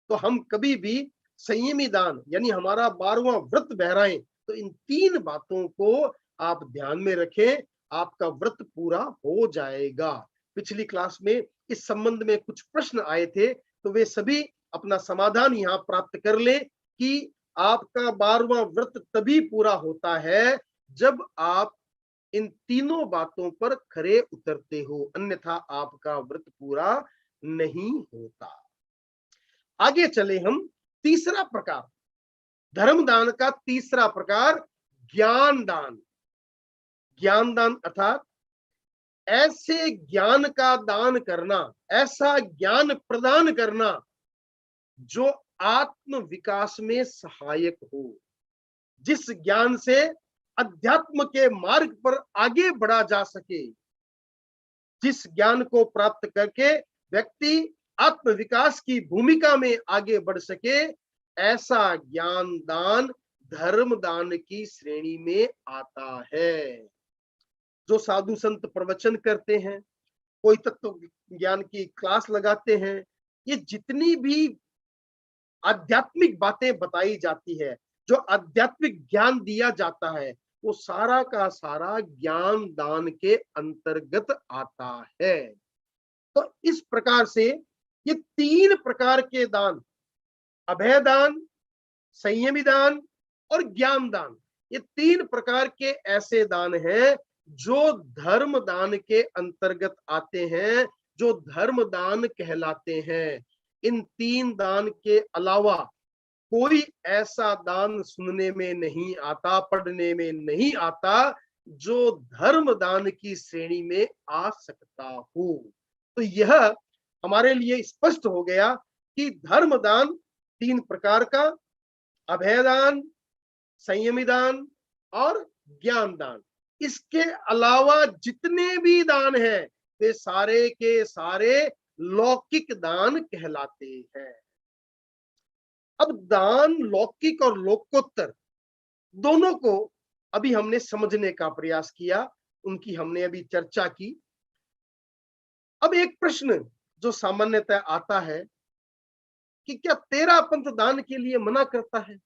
Speaker 1: तो हम कभी भी संयमी दान यानी हमारा 12वां व्रत बहराएं तो इन 3 बातों को आप ध्यान में रखें, आपका व्रत पूरा हो जाएगा। पिछली क्लास में इस संबंध में कुछ प्रश्न आए थे, तो वे सभी अपना समाधान यहाँ प्राप्त कर ले कि आपका 12वां व्रत तभी पूरा होता है जब आप इन तीनों बातों पर खरे उतरते हो, अन्यथा आपका व्रत पूरा नहीं होता। आगे चले हम। तीसरा प्रकार, धर्म दान का तीसरा प्रकार ज्ञान दान। ज्ञान दान अर्थात ऐसे ज्ञान का दान करना, ऐसा ज्ञान प्रदान करना जो आत्म विकास में सहायक हो, जिस ज्ञान से अध्यात्म के मार्ग पर आगे बढ़ा जा सके, जिस ज्ञान को प्राप्त करके व्यक्ति आत्म विकास की भूमिका में आगे बढ़ सके, ऐसा ज्ञान दान धर्म दान की श्रेणी में आता है। जो साधु संत प्रवचन करते हैं, कोई तत्व ज्ञान की क्लास लगाते हैं, ये जितनी भी आध्यात्मिक बातें बताई जाती है, जो आध्यात्मिक ज्ञान दिया जाता है, वो सारा का सारा ज्ञान दान के अंतर्गत आता है। तो इस प्रकार से ये 3 प्रकार के दान, अभय दान, संयमी दान और ज्ञान दान, ये 3 प्रकार के ऐसे दान हैं जो धर्म दान के अंतर्गत आते हैं, जो धर्म दान कहलाते हैं। इन 3 दान के अलावा कोई ऐसा दान सुनने में नहीं आता, पढ़ने में नहीं आता, जो धर्म दान की श्रेणी में आ सकता हो। तो यह हमारे लिए स्पष्ट हो गया कि धर्म दान 3 प्रकार का, अभय दान, संयमी दान और ज्ञान दान। इसके अलावा जितने भी दान हैं, वे सारे के सारे लौकिक दान कहलाते हैं। अब दान लौकिक और लोकोत्तर दोनों को अभी हमने समझने का प्रयास किया, उनकी हमने अभी चर्चा की। अब एक प्रश्न जो सामान्यतः आता है कि क्या 13 पंथ दान के लिए मना करता है?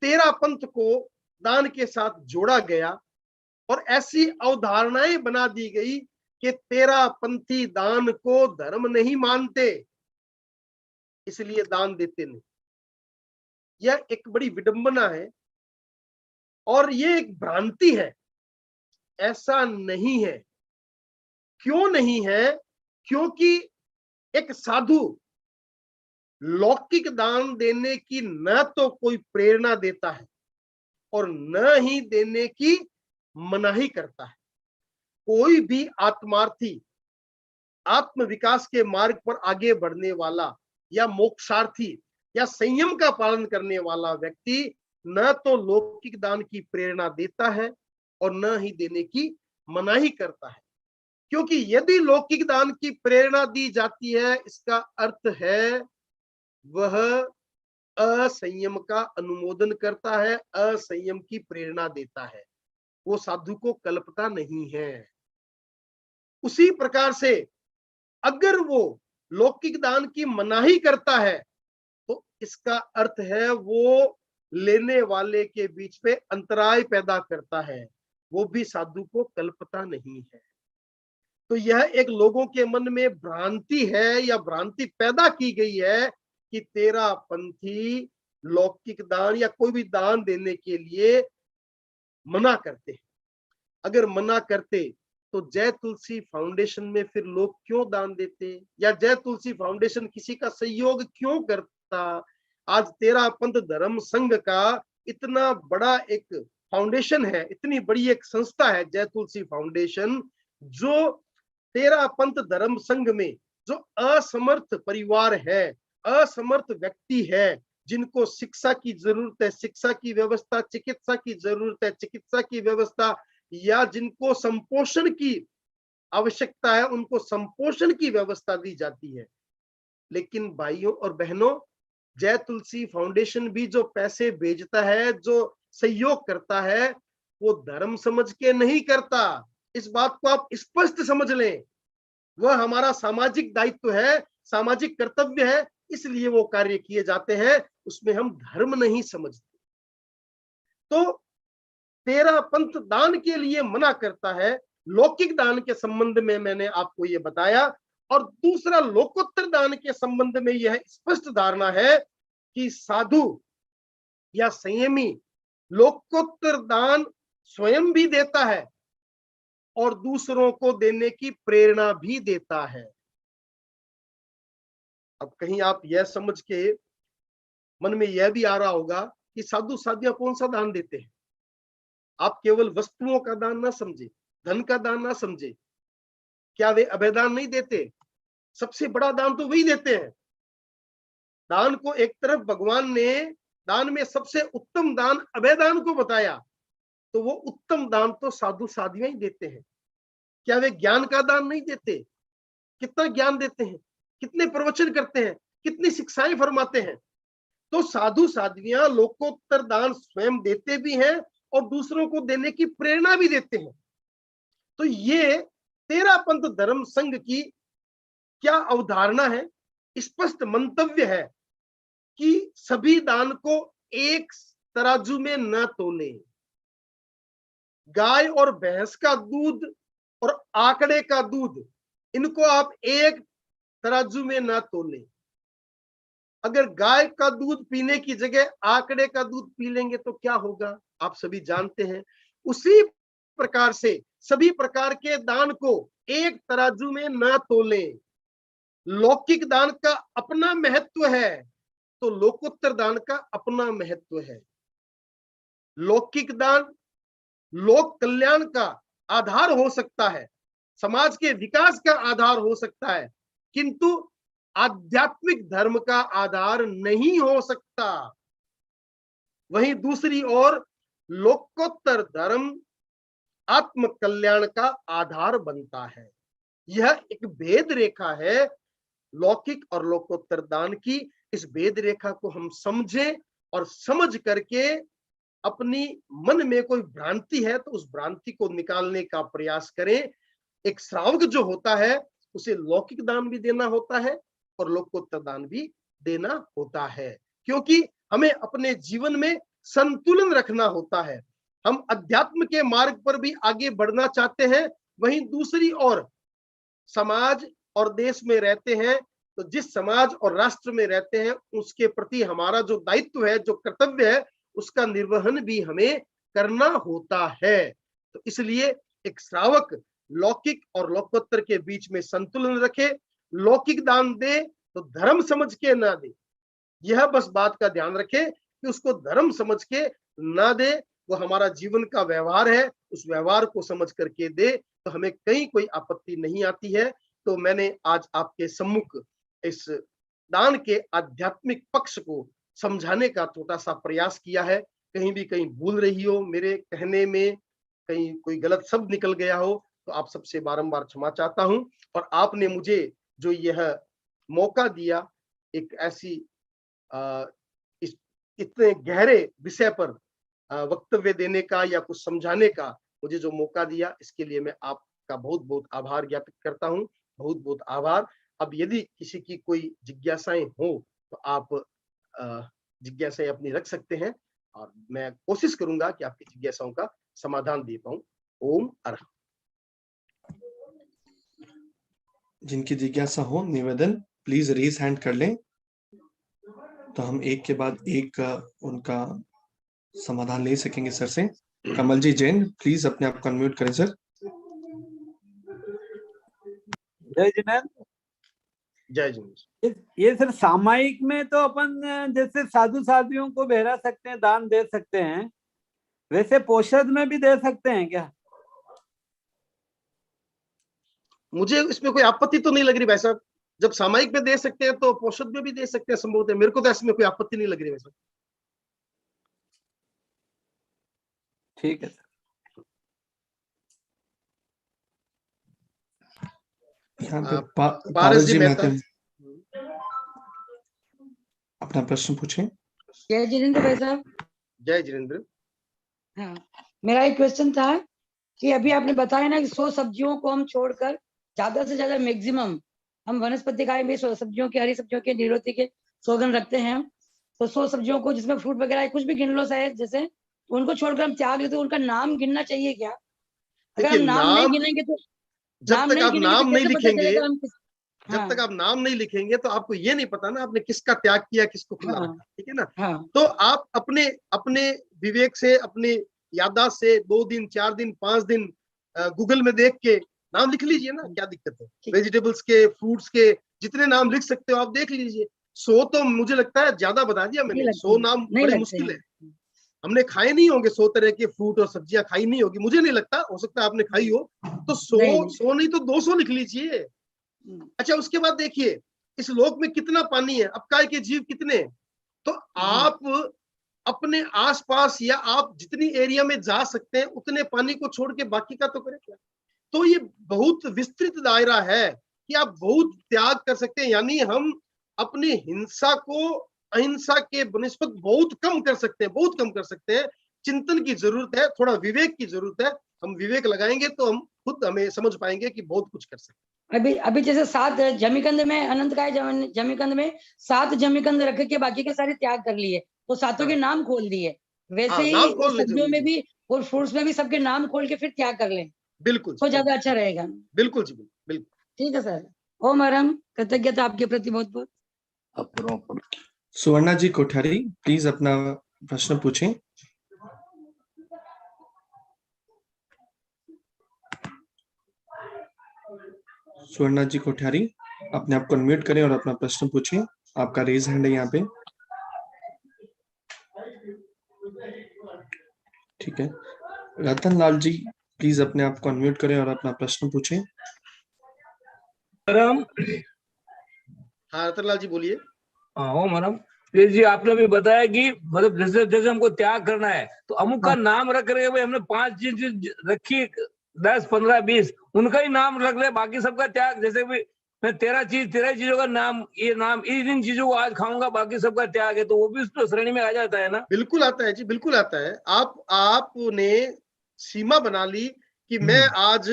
Speaker 1: 13 पंथ को दान के साथ जोड़ा गया और ऐसी अवधारणाएं बना दी गई कि 13 पंथी दान को धर्म नहीं मानते, इसलिए दान देते नहीं। यह एक बड़ी विडंबना है और ये एक भ्रांति है। ऐसा नहीं है। क्यों नहीं है? क्योंकि एक साधु लौकिक दान देने की न तो कोई प्रेरणा देता है और न ही देने की मनाही करता है। कोई भी आत्मार्थी, आत्म विकास के मार्ग पर आगे बढ़ने वाला या मोक्षार्थी या संयम का पालन करने वाला व्यक्ति न तो लौकिक दान की प्रेरणा देता है और न ही देने की मनाही करता है। क्योंकि यदि लौकिक दान की प्रेरणा दी जाती है, इसका अर्थ है वह असंयम का अनुमोदन करता है, असंयम की प्रेरणा देता है। वो साधु को कल्पता नहीं है। उसी प्रकार से अगर वो लौकिक दान की मनाही करता है, तो इसका अर्थ है वो लेने वाले के बीच में अंतराय पैदा करता है। वो भी साधु को कल्पता नहीं है। तो यह एक लोगों के मन में भ्रांति है या भ्रांति पैदा की गई है कि 13 पंथी लौकिक दान या कोई भी दान देने के लिए मना करते हैं। अगर मना करते तो जय तुलसी फाउंडेशन में फिर लोग क्यों दान देते, या जय तुलसी फाउंडेशन किसी का सहयोग क्यों करता? आज 13 पंथ धर्म संघ का इतना बड़ा एक फाउंडेशन है, इतनी बड़ी एक संस्था है जय तुलसी फाउंडेशन, जो 13 पंथ धर्म संघ में जो असमर्थ परिवार है, असमर्थ व्यक्ति है, जिनको शिक्षा की जरूरत है, शिक्षा की व्यवस्था, चिकित्सा की जरूरत है, चिकित्सा की व्यवस्था, या जिनको संपोषण की आवश्यकता है, उनको संपोषण की व्यवस्था दी जाती है। लेकिन भाइयों और बहनों, जय तुलसी फाउंडेशन भी जो पैसे भेजता है, जो सहयोग करता है, वो धर्म समझ के नहीं करता। इस बात को आप स्पष्ट समझ लें। वह हमारा सामाजिक दायित्व है, सामाजिक कर्तव्य है, इसलिए वो कार्य किए जाते हैं, उसमें हम धर्म नहीं समझते। तो 13 पंथ दान के लिए मना करता है। लौकिक दान के संबंध में मैंने आपको ये बताया, और दूसरा लोकोत्तर दान के संबंध में यह स्पष्ट धारणा है कि साधु या संयमी लोकोत्तर दान स्वयं भी देता है और दूसरों को देने की प्रेरणा भी देता है। अब कहीं आप यह समझ के मन में यह भी आ रहा होगा कि साधु साधियां कौन सा दान देते हैं। आप केवल वस्तुओं का दान ना समझे, धन का दान ना समझे। क्या वे अभयदान नहीं देते? सबसे बड़ा दान तो वही देते हैं। दान को एक तरफ भगवान ने दान में सबसे उत्तम दान अभय दान को बताया, तो वो उत्तम दान तो साधु साधियां ही देते हैं। क्या वे ज्ञान का दान नहीं देते? कितना ज्ञान देते हैं, कितने प्रवचन करते हैं, कितनी शिक्षाएं फरमाते हैं। तो साधु साध्वियां लोकोत्तर दान स्वयं देते भी हैं और दूसरों को देने की प्रेरणा भी देते हैं। तो ये तेरा पंथ धर्म संघ की क्या अवधारणा है? स्पष्ट मंतव्य है कि सभी दान को एक तराजू में न तोले। गाय और भैंस का दूध और आंकड़े का दूध, इनको आप एक तराजू में न तोले। अगर गाय का दूध पीने की जगह आंकड़े का दूध पी लेंगे तो क्या होगा, आप सभी जानते हैं। उसी प्रकार से सभी प्रकार के दान को एक तराजू में न तोले। लौकिक दान का अपना महत्व है तो लोकोत्तर दान का अपना महत्व है। लौकिक दान लोक कल्याण का आधार हो सकता है, समाज के विकास का आधार हो सकता है, किंतु आध्यात्मिक धर्म का आधार नहीं हो सकता। वहीं दूसरी ओर लोकोत्तर धर्म आत्म कल्याण का आधार बनता है। यह एक भेद रेखा है लौकिक और लोकोत्तर दान की। इस भेद रेखा को हम समझें और समझ करके अपनी मन में कोई भ्रांति है तो उस भ्रांति को निकालने का प्रयास करें। एक श्रावक जो होता है उसे लौकिक दान भी देना होता है और लोकोत्तर दान भी देना होता है, क्योंकि हमें अपने जीवन में संतुलन रखना होता है। हम अध्यात्म के मार्ग पर भी आगे बढ़ना चाहते हैं, वहीं दूसरी ओर समाज और देश में रहते हैं, तो जिस समाज और राष्ट्र में रहते हैं उसके प्रति हमारा जो दायित्व है, जो कर्तव्य है, उसका निर्वहन भी हमें करना होता है। तो इसलिए एक श्रावक लौकिक और लोकोत्तर के बीच में संतुलन रखे। लौकिक दान दे तो धर्म समझ के ना दे, यह बस बात का ध्यान रखे कि उसको धर्म समझ के ना दे। वो हमारा जीवन का व्यवहार है, उस व्यवहार को समझ करके दे तो हमें कहीं कोई आपत्ति नहीं आती है। तो मैंने आज आपके सम्मुख इस दान के आध्यात्मिक पक्ष को समझाने का छोटा सा प्रयास किया है। कहीं भी कहीं भूल रही हो मेरे कहने में, कहीं कोई गलत शब्द निकल गया हो तो आप सबसे बारंबार क्षमा चाहता हूं। और आपने मुझे जो यह मौका दिया एक ऐसी इस इतने गहरे विषय पर वक्तव्य देने का या कुछ समझाने का मुझे जो मौका दिया, इसके लिए मैं आपका बहुत बहुत आभार ज्ञापित करता हूं। बहुत बहुत आभार। अब यदि किसी की कोई जिज्ञासाएं हो तो आप जिज्ञासाएं अपनी रख सकते हैं और मैं कोशिश करूंगा कि आपकी जिज्ञासाओं का समाधान दे पाऊं। ओम अर्हं।
Speaker 2: जिनकी जिज्ञासा हो निवेदन प्लीज रेज हैंड कर लें, तो हम एक के बाद एक उनका समाधान ले सकेंगे सर से। कमल जी जैन प्लीज अपने आप को अनम्यूट करें सर।
Speaker 3: जय जिनेंद्र।
Speaker 1: जय जिनेंद्र।
Speaker 3: ये सर सामायिक में तो अपन जैसे साधु साधियों को बहरा सकते हैं, दान दे सकते हैं, वैसे पोषद में भी दे सकते हैं क्या?
Speaker 1: मुझे इसमें कोई आपत्ति तो नहीं लग रही भाई साहब। जब सामायिक में दे सकते हैं तो पोषद में भी दे सकते हैं संभवतः। मेरे को तो इसमें कोई आपत्ति नहीं लग रही भाई साहब।
Speaker 3: ठीक है सर।
Speaker 2: यहाँ पे पारस जी मेहता अपना प्रश्न पूछें।
Speaker 4: जय जिनेंद्र भाई साहब।
Speaker 1: जय जिनेंद्र।
Speaker 4: हाँ, मेरा एक क्वेश्चन था कि अभी आपने बताया ना कि 100 सब्जियों को हम छोड़कर ज्यादा से ज्यादा मैक्सिमम हम वनस्पति खाए में सब्जियों की, हरी सब्जियों के निरोधी के स्लोगन रखते हैं। तो 100 सब्जियों को जिसमें फ्रूट वगैरह कुछ भी गिन लो शायद, जैसे उनको छोड़कर हम त्याग देते, उनका नाम गिनना चाहिए क्या? अगर हम नाम नहीं गिनेंगे तो
Speaker 1: जब तक आप नाम नहीं लिखेंगे,
Speaker 4: जब
Speaker 1: तक आप नाम नहीं लिखेंगे तो आपको ये नहीं पता ना आपने किसका त्याग किया, किसको खुला रखा। ठीक है ना। तो आप अपने अपने विवेक से, अपने याददाश्त से 2 दिन 4 दिन 5 दिन गूगल में देख के नाम लिख लीजिए ना, क्या दिक्कत है। वेजिटेबल्स के, फ्रूट्स के जितने नाम लिख सकते हो आप देख लीजिए। 100 तो मुझे लगता है ज्यादा बता दिया मैंने। 100 नाम बड़े मुश्किल है। हमने खाए नहीं होंगे 100 तरह के फ्रूट और सब्जियां खाई नहीं होगी, मुझे नहीं लगता, हो सकता है आपने खाई हो। तो 100 नहीं तो 200 लिख लीजिए। अच्छा, उसके बाद देखिए इस लोक में कितना पानी है, अपकाय के जीव कितने हैं। तो आप अपने आसपास या आप जितनी एरिया में जा सकते हैं उतने पानी को छोड़ के बाकी का तो करें क्या। तो ये बहुत विस्तृत दायरा है कि आप बहुत त्याग कर सकते हैं, यानी हम अपनी हिंसा को अहिंसा के बनिस्बत बहुत कम कर सकते हैं, बहुत कम कर सकते हैं। चिंतन की जरूरत है, थोड़ा विवेक की जरूरत है। हम विवेक लगाएंगे तो हम खुद हमें समझ पाएंगे कि बहुत कुछ कर सकते
Speaker 4: अभी अभी जैसे 7 जमीकंद में अनंतकाय जमीकंद में 7 जमीकंद रख के बाकी के सारे त्याग कर लिए, तो सातों के नाम खोल दिए। वैसे ही
Speaker 1: नाम खोलने
Speaker 4: सब्जियों में
Speaker 1: जरूरी
Speaker 4: भी और फ्रूट्स में भी सबके नाम खोल के फिर त्याग कर लें,
Speaker 1: बिल्कुल
Speaker 4: तो ज्यादा अच्छा रहेगा।
Speaker 1: बिल्कुल जी बिल्कुल।
Speaker 4: ठीक है सर। ओम हरम, कृतज्ञता आपके प्रति बहुत बहुत।
Speaker 2: सुवर्णा जी कोठारी प्लीज अपना प्रश्न पूछें। सुवर्णा जी कोठारी अपने आप को अनम्यूट करें और अपना प्रश्न पूछें। आपका रेज हैंड है यहाँ पे। ठीक है, रतन लाल जी प्लीज अपने आप को अनम्यूट करें और अपना प्रश्न पूछें।
Speaker 1: हाँ रतन लाल जी बोलिए।
Speaker 5: हाँ मैडम, ये जी आपने भी बताया कि मतलब जैसे जैसे हमको त्याग करना है तो अमुक का नाम रख रहे भाई, हमने 5 चीज रखी, 10, 15, 20 उनका ही नाम रख ले, बाकी सबका त्याग। जैसे भी मैं 13 चीजों का नाम, ये नाम इन चीजों को आज खाऊंगा, बाकी सबका त्याग है, तो वो भी उस श्रेणी में आ जाता है ना।
Speaker 1: बिल्कुल आता है जी, बिल्कुल आता है। आपने सीमा बना ली कि मैं आज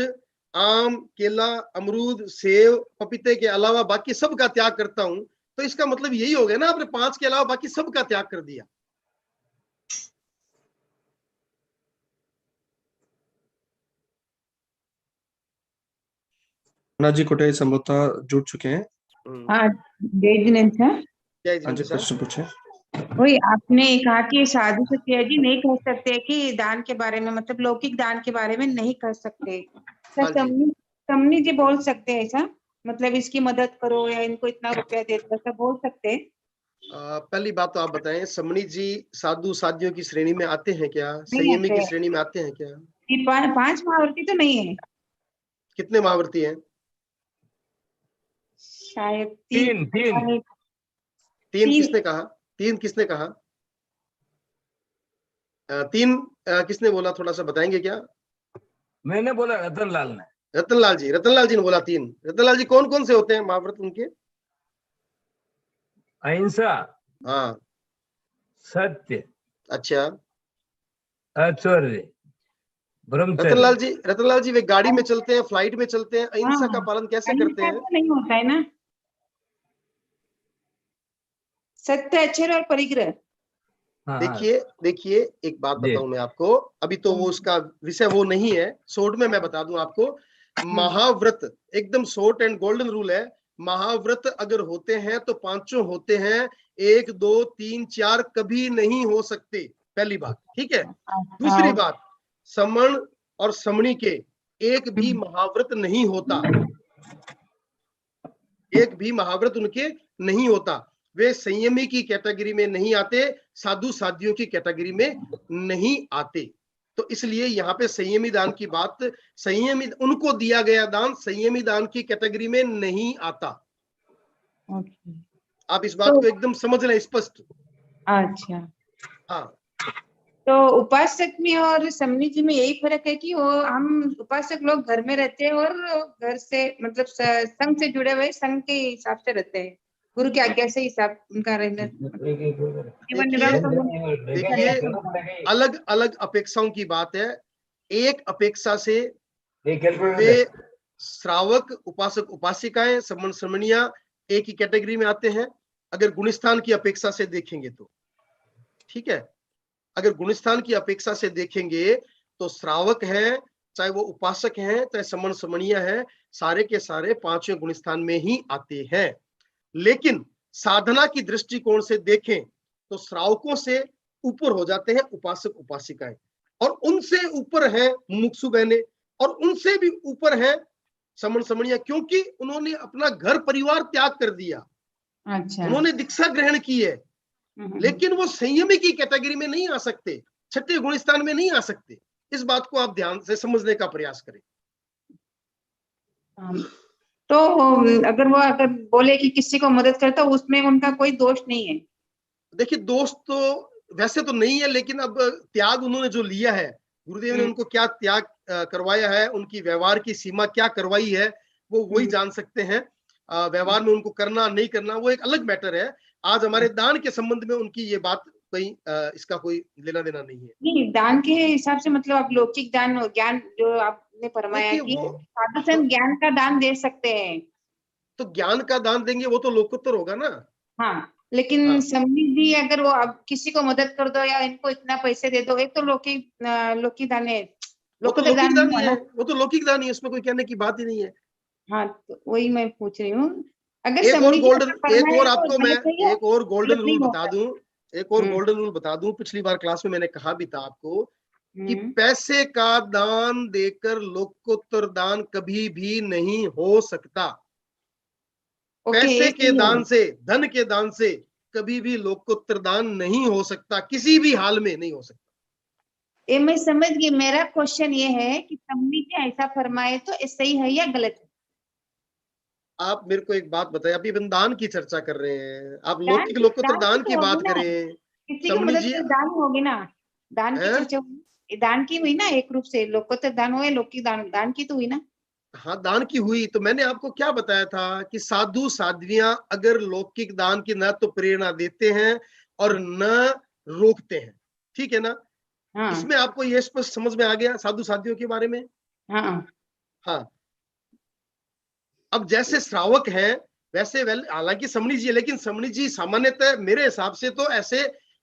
Speaker 1: आम, केला, अमरूद, सेब, पपीते के अलावा बाकी सब का त्याग करता हूं, तो इसका मतलब यही हो गया ना, आपने 5 के अलावा बाकी सब का त्याग कर दिया।
Speaker 2: जी कोठारी संभवतः जुड़ चुके हैं।
Speaker 6: हाँ, जय जिनेन्द्र सर।
Speaker 1: जय जिनेन्द्र सर।
Speaker 2: प्रश्न पूछे।
Speaker 6: वही आपने कहा कि साधु सत्याजी नहीं कह सकते कि दान के बारे में, मतलब लौकिक दान के बारे में नहीं कर सकते।
Speaker 1: हाँ जी।
Speaker 6: समनी जी बोल सकते हैं ऐसा, मतलब इसकी मदद करो या इनको इतना रुपया दे दो, ऐसा बोल सकते हैं।
Speaker 1: पहली बात तो आप बताएं, समणी जी साधु साधियों की श्रेणी में आते हैं क्या,
Speaker 6: नहीं
Speaker 1: संयमी
Speaker 6: आते
Speaker 1: की
Speaker 6: हैं।
Speaker 1: श्रेणी में आते हैं क्या?
Speaker 6: ये 5 महावर्ती तो नहीं है,
Speaker 1: कितने महावर्ती हैं?
Speaker 6: शायद
Speaker 5: 3
Speaker 1: तीन किसने कहा? 3 किसने कहा? 3 किसने बोला, थोड़ा सा बताएंगे क्या?
Speaker 5: मैंने बोला, रतन लाल ने।
Speaker 1: रतन लाल जी ने बोला 3। रतन लाल जी कौन कौन से होते हैं महाव्रत उनके?
Speaker 5: अहिंसा,
Speaker 1: हाँ
Speaker 5: सत्य,
Speaker 1: अच्छा।
Speaker 5: ऐश्वर्य, ब्रह्मचर्य।
Speaker 1: रतन लाल जी वे गाड़ी में चलते हैं, फ्लाइट में चलते हैं, अहिंसा का पालन कैसे करते हैं?
Speaker 6: तो नहीं होता है ना, सत्य, अच्छे और परिग्रह।
Speaker 1: देखिए एक बात बताऊं मैं आपको, अभी तो वो उसका विषय वो नहीं है, शॉर्ट में मैं बता दूं आपको। महाव्रत एकदम शॉर्ट एंड गोल्डन रूल है। महाव्रत अगर होते हैं तो 5 होते हैं, 1, 2, 3, 4 कभी नहीं हो सकते, पहली बात। ठीक है। दूसरी बात, समण और समणी के एक भी महाव्रत नहीं होता, एक भी महाव्रत उनके नहीं होता। वे संयमी की कैटेगरी में नहीं आते, साधु साधियों की कैटेगरी में नहीं आते। तो इसलिए यहाँ पे संयमी दान की बात, संयमी उनको दिया गया दान संयमी दान की कैटेगरी में नहीं आता। आप इस बात को एकदम समझ लें स्पष्ट।
Speaker 6: अच्छा,
Speaker 1: हाँ,
Speaker 6: तो उपासक में और समनी जी में यही फर्क है कि वो हम उपासक लोग घर में रहते हैं और घर से मतलब संघ से जुड़े हुए, संघ के हिसाब से रहते हैं, गुरु की आज्ञा से हिसाब उनका रहना।
Speaker 1: देखिए अलग अलग अपेक्षाओं की बात है। एक अपेक्षा से वे श्रावक, उपासक, उपासिकाएं, समण, समणिया एक ही कैटेगरी में आते हैं। अगर गुणस्थान की अपेक्षा से देखेंगे तो, ठीक है, अगर गुणस्थान की अपेक्षा से देखेंगे तो श्रावक है, चाहे वो उपासक हैं, चाहे समण समणिया है, सारे के सारे 5वें गुणस्थान में ही आते हैं। लेकिन साधना की दृष्टिकोण से देखें तो श्रावकों से ऊपर हो जाते हैं उपासक उपासिकाएं, और उनसे ऊपर है मुमुक्षु बहने, और उनसे भी ऊपर है समण समणिया, क्योंकि उन्होंने अपना घर परिवार त्याग कर दिया।
Speaker 6: अच्छा,
Speaker 1: उन्होंने दीक्षा ग्रहण की है, लेकिन वो संयमी की कैटेगरी में नहीं आ सकते, 6ठे गुणस्थान में नहीं आ सकते। इस बात को आप ध्यान से समझने का प्रयास करें।
Speaker 6: तो अगर बोले कि किसी को मदद करता, उसमें उनका कोई दोष नहीं है।
Speaker 1: देखिए दोस्त तो वैसे तो नहीं है, लेकिन अब त्याग उन्होंने जो लिया है, गुरुदेव ने उनको क्या त्याग करवाया है, उनकी व्यवहार की सीमा क्या करवाई है, वो वही जान सकते हैं। व्यवहार में उनको करना नहीं करना वो एक अलग मैटर है। आज हमारे दान के संबंध में उनकी ये बात कहीं इसका कोई लेना देना नहीं है।
Speaker 6: नहीं, दान के हिसाब से मतलब आप लौकिक दान और ज्ञान जो आपने फरमाया
Speaker 1: देखिए
Speaker 6: कि
Speaker 1: वो
Speaker 6: साधु संत ज्ञान का दान दे सकते हैं।
Speaker 1: तो ज्ञान का दान देंगे वो तो लोकोत्तर होगा ना।
Speaker 6: हाँ, लेकिन
Speaker 1: हाँ।
Speaker 6: समृद्धि अगर वो अब किसी को मदद कर दो या इनको इतना पैसे दे दो, एक तो लौकिक दान है,
Speaker 1: वो तो
Speaker 6: लोकोत्तर दान
Speaker 1: लौकिक दान
Speaker 6: नहीं
Speaker 1: ही
Speaker 6: हुआ
Speaker 1: है,
Speaker 6: ना।
Speaker 1: वो तो लौकिक दान ही है, उसमें कोई कहने की बात ही नहीं है।
Speaker 6: हाँ, तो वही मैं पूछ रही हूँ। अगर
Speaker 1: एक और
Speaker 6: समृद्धि
Speaker 1: गोल्डन,
Speaker 6: अगर करना
Speaker 1: एक
Speaker 6: है
Speaker 1: और
Speaker 6: तो
Speaker 1: आपको मैं
Speaker 6: गलत है या
Speaker 1: एक और गोल्डन
Speaker 6: गलत
Speaker 1: रूल
Speaker 6: नहीं
Speaker 1: बता
Speaker 6: होगा?
Speaker 1: दूं, एक और
Speaker 6: हम्म,
Speaker 1: गोल्डन रूल बता दूं। पिछली बार क्लास में मैंने कहा भी था आपको कि
Speaker 6: हम्म,
Speaker 1: पैसे का दान देकर लोकोत्तर दान कभी भी नहीं हो सकता।
Speaker 6: ओके,
Speaker 1: पैसे
Speaker 6: ये
Speaker 1: के
Speaker 6: सही है।
Speaker 1: दान से, धन के दान से कभी भी लोकोत्तर दान नहीं हो सकता, किसी भी हाल में नहीं हो सकता।
Speaker 6: ये मैं समझ गई। मेरा क्वेश्चन ये है कि समृद्धि ऐसा फरमाए तो ये सही है या गलत है?
Speaker 1: आप मेरे को एक बात बताइए, अभी अपन दान की चर्चा कर रहे हैं, आप लौकिक लोकोत्तर
Speaker 6: दान की
Speaker 1: दान की
Speaker 6: तो होगी
Speaker 1: बात
Speaker 6: ना,
Speaker 1: करें।
Speaker 6: किसी की
Speaker 1: समझी
Speaker 6: मदद
Speaker 1: जी
Speaker 6: से दान होगी ना, दान की
Speaker 1: हैं?
Speaker 6: चर्चा हुई, दान की हुई ना, एक रूप से लोकोत्तर दान हुआ, लौकिक दान की तो हुई ना।
Speaker 1: हाँ दान की हुई, तो मैंने आपको क्या बताया था कि साधु साध्वियां अगर लौकिक दान की न तो प्रेरणा देते हैं और न रोकते हैं, ठीक है ना।
Speaker 6: हाँ,
Speaker 1: इसमें आपको ये स्पष्ट समझ में आ गया साधु साध्वियों के बारे में।
Speaker 6: हाँ,
Speaker 1: हाँ, अब जैसे श्रावक हैं वैसे हालांकि समणी जी है, लेकिन समणी जी सामान्यतः मेरे हिसाब से तो ऐसे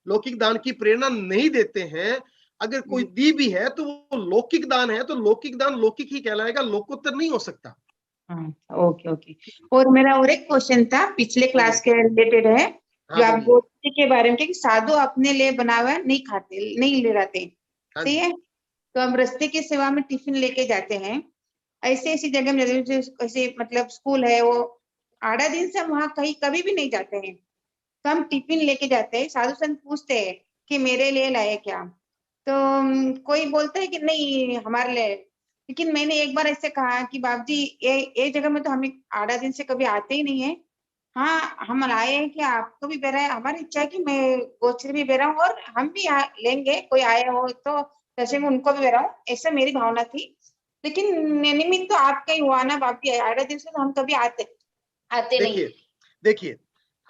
Speaker 1: लौकिक दान की प्रेरणा नहीं देते हैं। अगर कोई दी भी है तो वो लौकिक दान है, तो लौकिक दान लौकिक ही कहलाएगा, लोकोत्तर नहीं हो सकता।
Speaker 6: हाँ, ओके, ओके। और मेरा और एक क्वेश्चन था, पिछले क्लास के रिलेटेड है,
Speaker 1: हाँ
Speaker 6: जो आप
Speaker 1: बोलिए।
Speaker 6: गोष्ठी के बारे में कि साधु अपने लिए बना हुआ नहीं खाते, नहीं ले जाते,
Speaker 1: हाँ
Speaker 6: सही
Speaker 1: जी।
Speaker 6: है। तो हम रास्ते की सेवा में टिफिन लेके जाते हैं, ऐसे ऐसी जगह में ऐसे मतलब स्कूल है वो, 8 दिन से हम वहाँ कहीं कभी भी नहीं जाते हैं, तो हम टिफिन लेके जाते हैं। साधु संत पूछते हैं कि मेरे लिए लाए क्या, तो कोई बोलता है कि नहीं हमारे लिए। लेकिन मैंने एक बार ऐसे कहा कि बाप जी ये जगह में तो हमें 8 दिन से कभी आते ही नहीं है। हाँ, हम लाए हैं कि आपको भी बेरा है, हमारी इच्छा है कि मैं गोचर भी बेरा हूँ और हम भी लेंगे, कोई आए हो तो जैसे मैं उनको भी बेरा हूँ, ऐसा मेरी भावना थी। लेकिन निमित्त तो आपका ही हुआ ना बाप जी, 8 दिन से तो हम कभी आते नहीं।
Speaker 1: देखिए, देखिए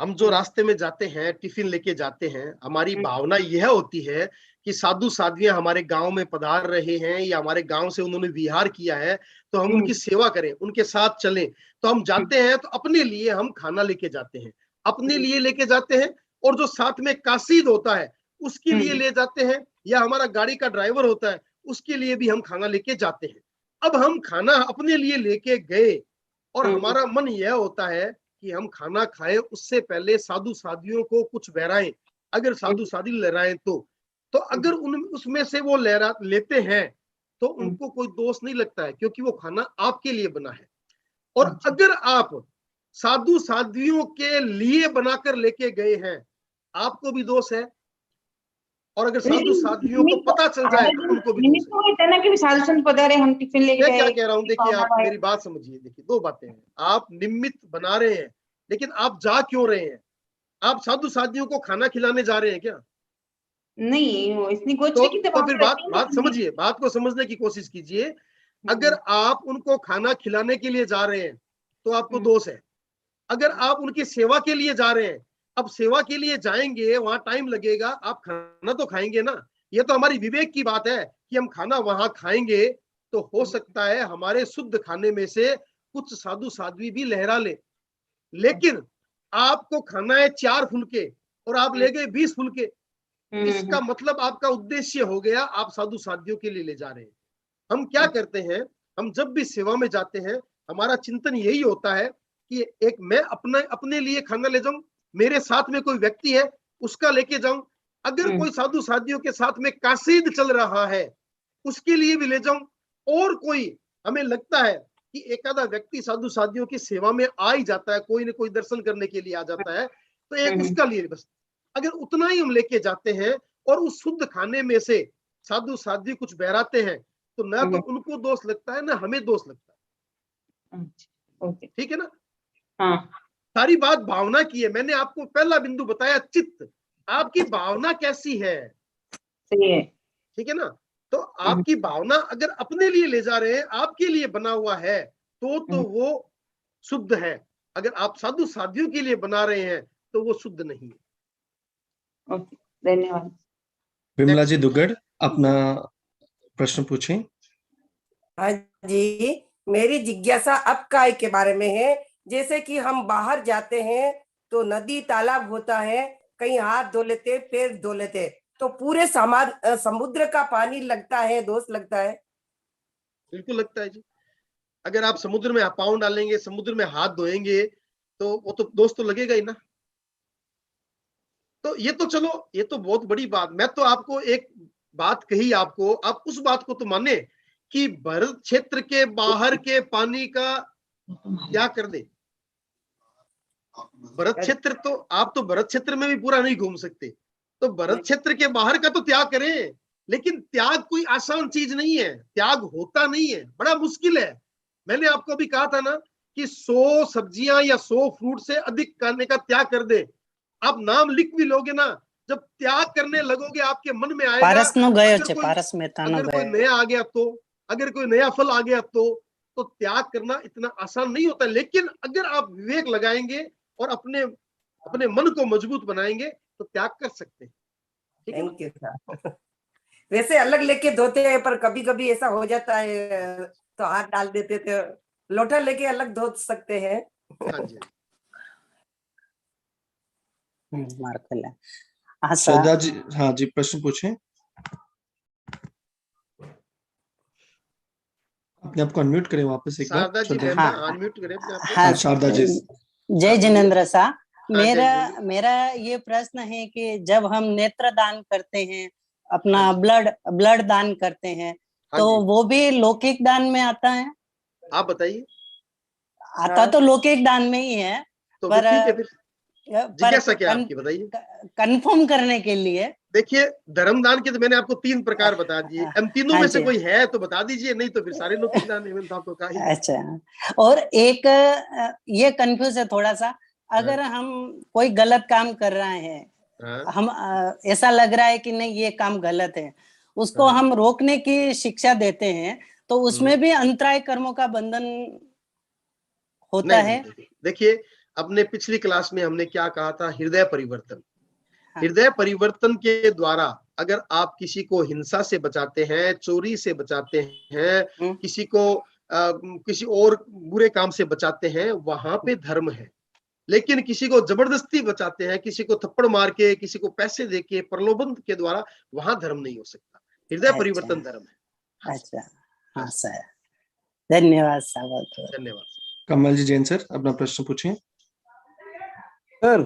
Speaker 1: हम जो रास्ते में जाते हैं, टिफिन लेके जाते हैं, हमारी भावना यह होती है कि साधु साध्वियां हमारे गांव में पधार रहे हैं या हमारे गांव से उन्होंने विहार किया है, तो हम उनकी सेवा करें, उनके साथ चलें। तो हम जाते हैं तो अपने लिए हम खाना लेके जाते हैं, अपने लिए लेके जाते हैं, और जो साथ में कासीद होता है उसके लिए ले जाते हैं, या हमारा गाड़ी का ड्राइवर होता है उसके लिए भी हम खाना लेके जाते हैं। अब हम खाना अपने लिए लेके गए और हमारा मन यह होता है कि हम खाना खाएं, उससे पहले साधु साधियों को कुछ बहराएं। अगर साधु साधी लहराएं तो अगर उन उसमें से वो लहरा लेते हैं तो उनको कोई दोष नहीं लगता है, क्योंकि वो खाना आपके लिए बना है। और अगर आप साधु साध्वियों के लिए बनाकर लेके गए हैं, आपको भी दोष है। और अगर साधु साध्वियों को पता चल जाए तो उनको भी दोष
Speaker 6: निमित्त
Speaker 1: है।
Speaker 6: तो होता है ना कि साधु संत पधारे, हम टिफिन लेके
Speaker 1: मैं क्या
Speaker 6: जाए,
Speaker 1: कह रहा हूं, देखिए
Speaker 6: खाना
Speaker 1: आप
Speaker 6: खाए।
Speaker 1: मेरी बात समझिए। देखिए दो बातें हैं, आप निमित्त बना रहे हैं, लेकिन आप जा क्यों रहे हैं? आप साधु साधियों को खाना खिलाने जा रहे हैं क्या?
Speaker 6: नहीं, वो इतनी गोचरी की तो
Speaker 1: तो
Speaker 6: वहां
Speaker 1: फिर
Speaker 6: पर
Speaker 1: बात
Speaker 6: रहती है
Speaker 1: बात
Speaker 6: ना।
Speaker 1: समझिए, बात को समझने की कोशिश कीजिए। अगर आप उनको खाना खिलाने के लिए जा रहे हैं तो आपको दोष है। अगर आप उनकी सेवा के लिए जा रहे हैं, अब सेवा के लिए जाएंगे, वहां टाइम लगेगा, आप खाना तो खाएंगे ना। ये तो हमारी विवेक की बात है कि हम खाना वहां खाएंगे, तो हो सकता है हमारे शुद्ध खाने में से कुछ साधु साध्वी भी लहरा ले। लेकिन आपको खाना है 4 फुलके और आप ले गए 20 फुलके, इसका मतलब आपका उद्देश्य हो गया आप साधु साधियों के लिए ले जा रहे हैं। हम क्या करते हैं, हम जब भी सेवा में जाते हैं, हमारा चिंतन यही होता है कि एक मैं अपने लिए खाना ले जाऊं, मेरे साथ में कोई व्यक्ति है उसका लेके जाऊं, अगर कोई साधु साधियों के साथ में कासीद चल रहा है उसके लिए भी ले जाऊं, और कोई हमें लगता है कि एक आधा व्यक्ति साधु साधियों की सेवा में आ ही जाता है, कोई न कोई दर्शन करने के लिए आ जाता है, तो एक उसका लिए बस, अगर उतना ही हम लेके जाते हैं और उस शुद्ध खाने में से साधु साध्वी कुछ बहराते हैं, तो ना तो उनको दोष लगता है ना हमें दोष लगता है।
Speaker 6: ओके।
Speaker 1: ठीक है ना।
Speaker 6: हाँ
Speaker 1: सारी बात भावना की है। मैंने आपको पहला बिंदु बताया, चित्त, आपकी भावना कैसी है,
Speaker 6: सही है।
Speaker 1: ठीक है ना। तो आपकी भावना अगर अपने लिए ले जा रहे हैं, आपके लिए बना हुआ है, तो वो शुद्ध है। अगर आप साधु साधियों के लिए बना रहे हैं तो वो शुद्ध नहीं है।
Speaker 6: ओके, धन्यवाद।
Speaker 2: विमला जी दुग्गड़, अपना प्रश्न पूछें।
Speaker 7: हाँ जी, मेरी जिज्ञासा अब काय के बारे में है। जैसे कि हम बाहर जाते हैं तो नदी तालाब होता है, कहीं हाथ धो लेते, पैर धो लेते, तो पूरे समुद्र का पानी लगता है, दोष लगता है?
Speaker 1: बिल्कुल लगता है जी। अगर आप समुद्र में पाँव डालेंगे, समुद्र में हाथ धोएंगे, तो वो तो दोष तो लगेगा ही ना। तो ये तो चलो, ये तो बहुत बड़ी बात। मैं तो आपको एक बात कही आपको, आप उस बात को तो माने कि भरत क्षेत्र के बाहर के पानी का क्या कर दे। भरत क्षेत्र तो, आप तो भरत क्षेत्र में भी पूरा नहीं घूम सकते, तो भरत क्षेत्र के बाहर का तो त्याग करें। लेकिन त्याग कोई आसान चीज नहीं है, त्याग होता नहीं है, बड़ा मुश्किल है। मैंने आपको अभी कहा था ना कि 100 सब्जियां या 100 फ्रूट से अधिक खाने का त्याग कर दे। आप नाम लिख भी लोगे ना, जब त्याग करने लगोगे आपके मन में आएगा, अगर कोई नया आ गया तो, अगर कोई नया फल आ गया तो त्याग करना इतना आसान नहीं होता। लेकिन अगर आप विवेक लगाएंगे और अपने अपने मन को मजबूत बनाएंगे तो त्याग कर सकते हैं।
Speaker 7: Thank you sir. वैसे अलग लेके धोते हैं, पर कभी कभी ऐसा हो जाता है तो हाथ डाल देते थे, लोटा लेके अलग धो सकते हैं।
Speaker 1: हाँ जी।
Speaker 2: श्रद्धा जी, हाँ जी, प्रश्न पूछें। अपने आप को अनम्यूट करें वापस एक बार।
Speaker 1: शारदा जी,
Speaker 2: श्रद्धा
Speaker 1: हाँ, अनम्यूट करें अपने आप को।
Speaker 2: हाँ, शारदा जी।
Speaker 8: जय जिनेंद्र सा।
Speaker 1: हाँ, जय जिनेंद्र।
Speaker 8: मेरा ये प्रश्न है कि जब हम नेत्र दान करते हैं, अपना
Speaker 1: हाँ
Speaker 8: ब्लड दान करते हैं,
Speaker 1: हाँ
Speaker 8: तो
Speaker 1: जी,
Speaker 8: वो भी लौकिक दान में आता है?
Speaker 1: आप बताइए।
Speaker 8: आता तो लौकिक दान में ही है,
Speaker 1: तो
Speaker 8: पर
Speaker 1: ठीक है, फिर जिज्ञासा क्या आपकी, बताइए।
Speaker 8: कंफर्म करने के लिए।
Speaker 1: देखिए, धर्मदान के तो मैंने आपको 3 प्रकार बता दिए। इन तीनों
Speaker 8: हाँ
Speaker 1: में से
Speaker 8: जी।
Speaker 1: कोई है तो बता दीजिए, नहीं तो फिर सारे लौकिक दान है, मैंने तो आपको कहा ही।
Speaker 8: अच्छा, और एक ये कंफ्यूज है थोड़ा सा, अगर हम कोई गलत काम कर रहे हैं,
Speaker 1: हाँ,
Speaker 8: हम ऐसा लग रहा है कि नहीं ये काम गलत है, उसको
Speaker 1: हाँ,
Speaker 8: हम रोकने की शिक्षा देते हैं, तो उसमें भी अंतराय कर्मों का बंधन होता
Speaker 1: नहीं,
Speaker 8: है?
Speaker 1: नहीं, देखिए, अपने पिछली क्लास में हमने क्या कहा था, हृदय परिवर्तन।
Speaker 8: हाँ।
Speaker 1: हृदय परिवर्तन के द्वारा अगर आप किसी को हिंसा से बचाते हैं, चोरी से बचाते हैं, किसी को किसी और बुरे काम से बचाते हैं, वहां पे धर्म है। लेकिन किसी को जबरदस्ती बचाते हैं, किसी को थप्पड़ मार के, किसी को पैसे देके, प्रलोभन के द्वारा, वहां धर्म नहीं हो सकता। हृदय परिवर्तन धर्म है।
Speaker 8: अच्छा, हाँ सर, धन्यवाद सर।
Speaker 1: धन्यवाद।
Speaker 2: कमल जी जैन सर, अपना प्रश्न पूछें।
Speaker 3: सर,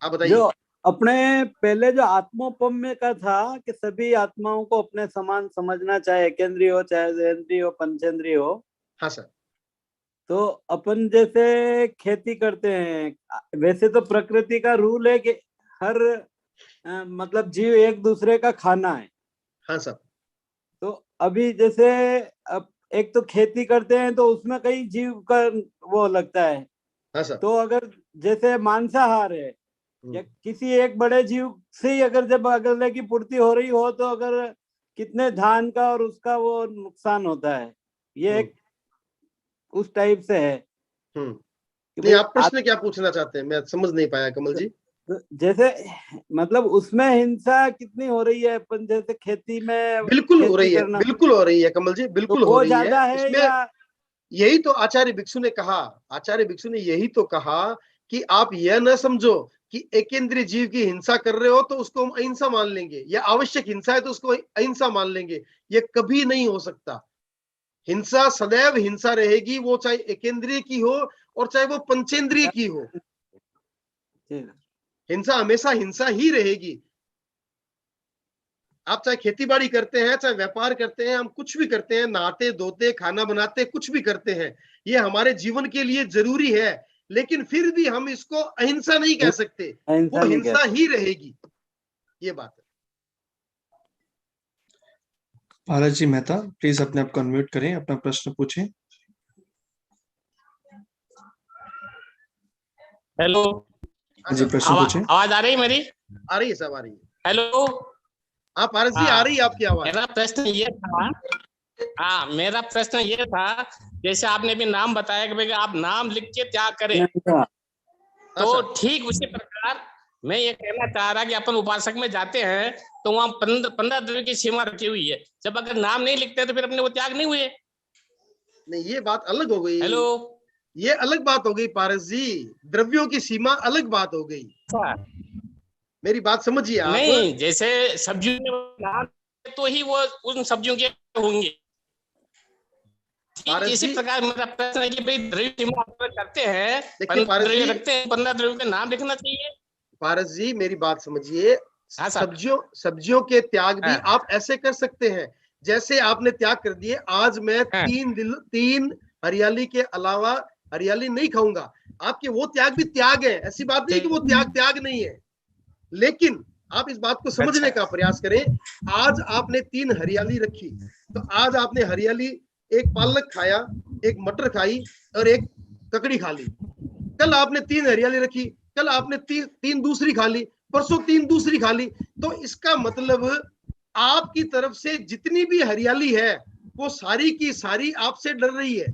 Speaker 1: आप बताइए।
Speaker 3: जो अपने पहले जो आत्मोपम्य का था कि सभी आत्माओं को अपने समान समझना, चाहे केंद्रीय हो, चाहे ज्ञेंद्रीय हो, पंचेंद्रीय हो।
Speaker 1: हाँ सर।
Speaker 3: तो अपन जैसे खेती करते हैं, वैसे तो प्रकृति का रूल है कि हर मतलब जीव एक दूसरे का खाना है।
Speaker 1: हाँ सर।
Speaker 3: तो अभी जैसे अब एक तो खेती करते हैं तो उसमें कई जीव का वो लगता है।
Speaker 1: हाँ सर।
Speaker 3: तो अगर जैसे मांसाहार है या किसी एक बड़े जीव से ही अगर जब अगले की पूर्ति हो रही हो, तो अगर कितने धान का और उसका वो नुकसान होता है, ये एक उस टाइप से है।
Speaker 1: नहीं, आप प्रश्न क्या पूछना चाहते हैं, मैं समझ नहीं पाया कमल जी।
Speaker 3: जैसे मतलब उसमें हिंसा कितनी हो रही है, अपन जैसे खेती में
Speaker 1: बिल्कुल हो रही है, बिल्कुल हो रही है कमल जी, बिल्कुल हो रही है। इसमें यही तो आचार्य भिक्षु ने कहा, आचार्य भिक्षु ने यही तो कहा कि आप यह न समझो कि एकेंद्रीय जीव की हिंसा कर रहे हो तो उसको हम अहिंसा मान लेंगे, या आवश्यक हिंसा है तो उसको अहिंसा मान लेंगे। ये कभी नहीं हो सकता। हिंसा सदैव हिंसा रहेगी, वो चाहे एकेंद्रीय की हो और चाहे वो पंचेंद्रीय की हो, हिंसा हमेशा हिंसा ही रहेगी। आप चाहे खेती बाड़ी करते हैं, चाहे व्यापार करते हैं, हम कुछ भी करते हैं, नहाते धोते, खाना बनाते, कुछ भी करते हैं, ये हमारे जीवन के लिए जरूरी है। लेकिन फिर भी हम इसको अहिंसा नहीं कह सकते, वो हिंसा ही रहेगी, ये बात है।
Speaker 2: भारत जी मेहता, प्लीज अपने आप को अनम्यूट करें, अपना प्रश्न पूछें।
Speaker 9: हेलो,
Speaker 2: जी प्रश्न पूछे।
Speaker 9: आवाज आ रही है मेरी?
Speaker 1: आ रही है सब, आ रही है।
Speaker 9: हेलो,
Speaker 1: हाँ पारस जी, आ रही है आपकी आवाज।
Speaker 9: मेरा प्रश्न ये था, मेरा प्रश्न ये था, जैसे आपने भी नाम बताया कि भाई आप नाम लिख के त्याग करें, तो ठीक उसी प्रकार मैं ये कहना चाह रहा कि अपन उपासक में जाते हैं तो वहां 15 द्रव्य की सीमा रखी हुई है, जब अगर नाम नहीं लिखते तो फिर अपने वो त्याग नहीं हुए।
Speaker 1: नहीं, ये बात अलग हो गई।
Speaker 9: हेलो,
Speaker 1: ये अलग बात हो गई पारस जी, द्रव्यों की सीमा अलग बात हो गई। मेरी बात समझिए आप।
Speaker 9: नहीं, जैसे सब्जियों में नाम तो ही वो उन सब्जियों के होंगे। इसी प्रकार मेरा प्रश्न है कि भाई द्रव्य सीमा करते हैं, 15 द्रव्य रखते हैं, 15 द्रव्यों के नाम लिखना चाहिए।
Speaker 1: पारस जी मेरी बात समझिए, सब्जियों के त्याग भी आप ऐसे कर सकते हैं जैसे आपने त्याग कर दिए। आज मैं 3 हरियाली के अलावा हरियाली नहीं खाऊंगा, आपके वो त्याग भी त्याग है, ऐसी बात नहीं कि वो त्याग नहीं है। लेकिन आप इस बात को समझने का प्रयास करें। आज आपने 3 हरियाली रखी, तो आज आपने हरियाली, एक पालक खाया, एक मटर खाई और एक ककड़ी खा ली। कल आपने 3 हरियाली रखी, कल आपने 3 दूसरी खा ली, परसों 3 दूसरी खा ली। तो इसका मतलब आपकी तरफ से जितनी भी हरियाली है वो सारी की सारी आपसे डर रही है,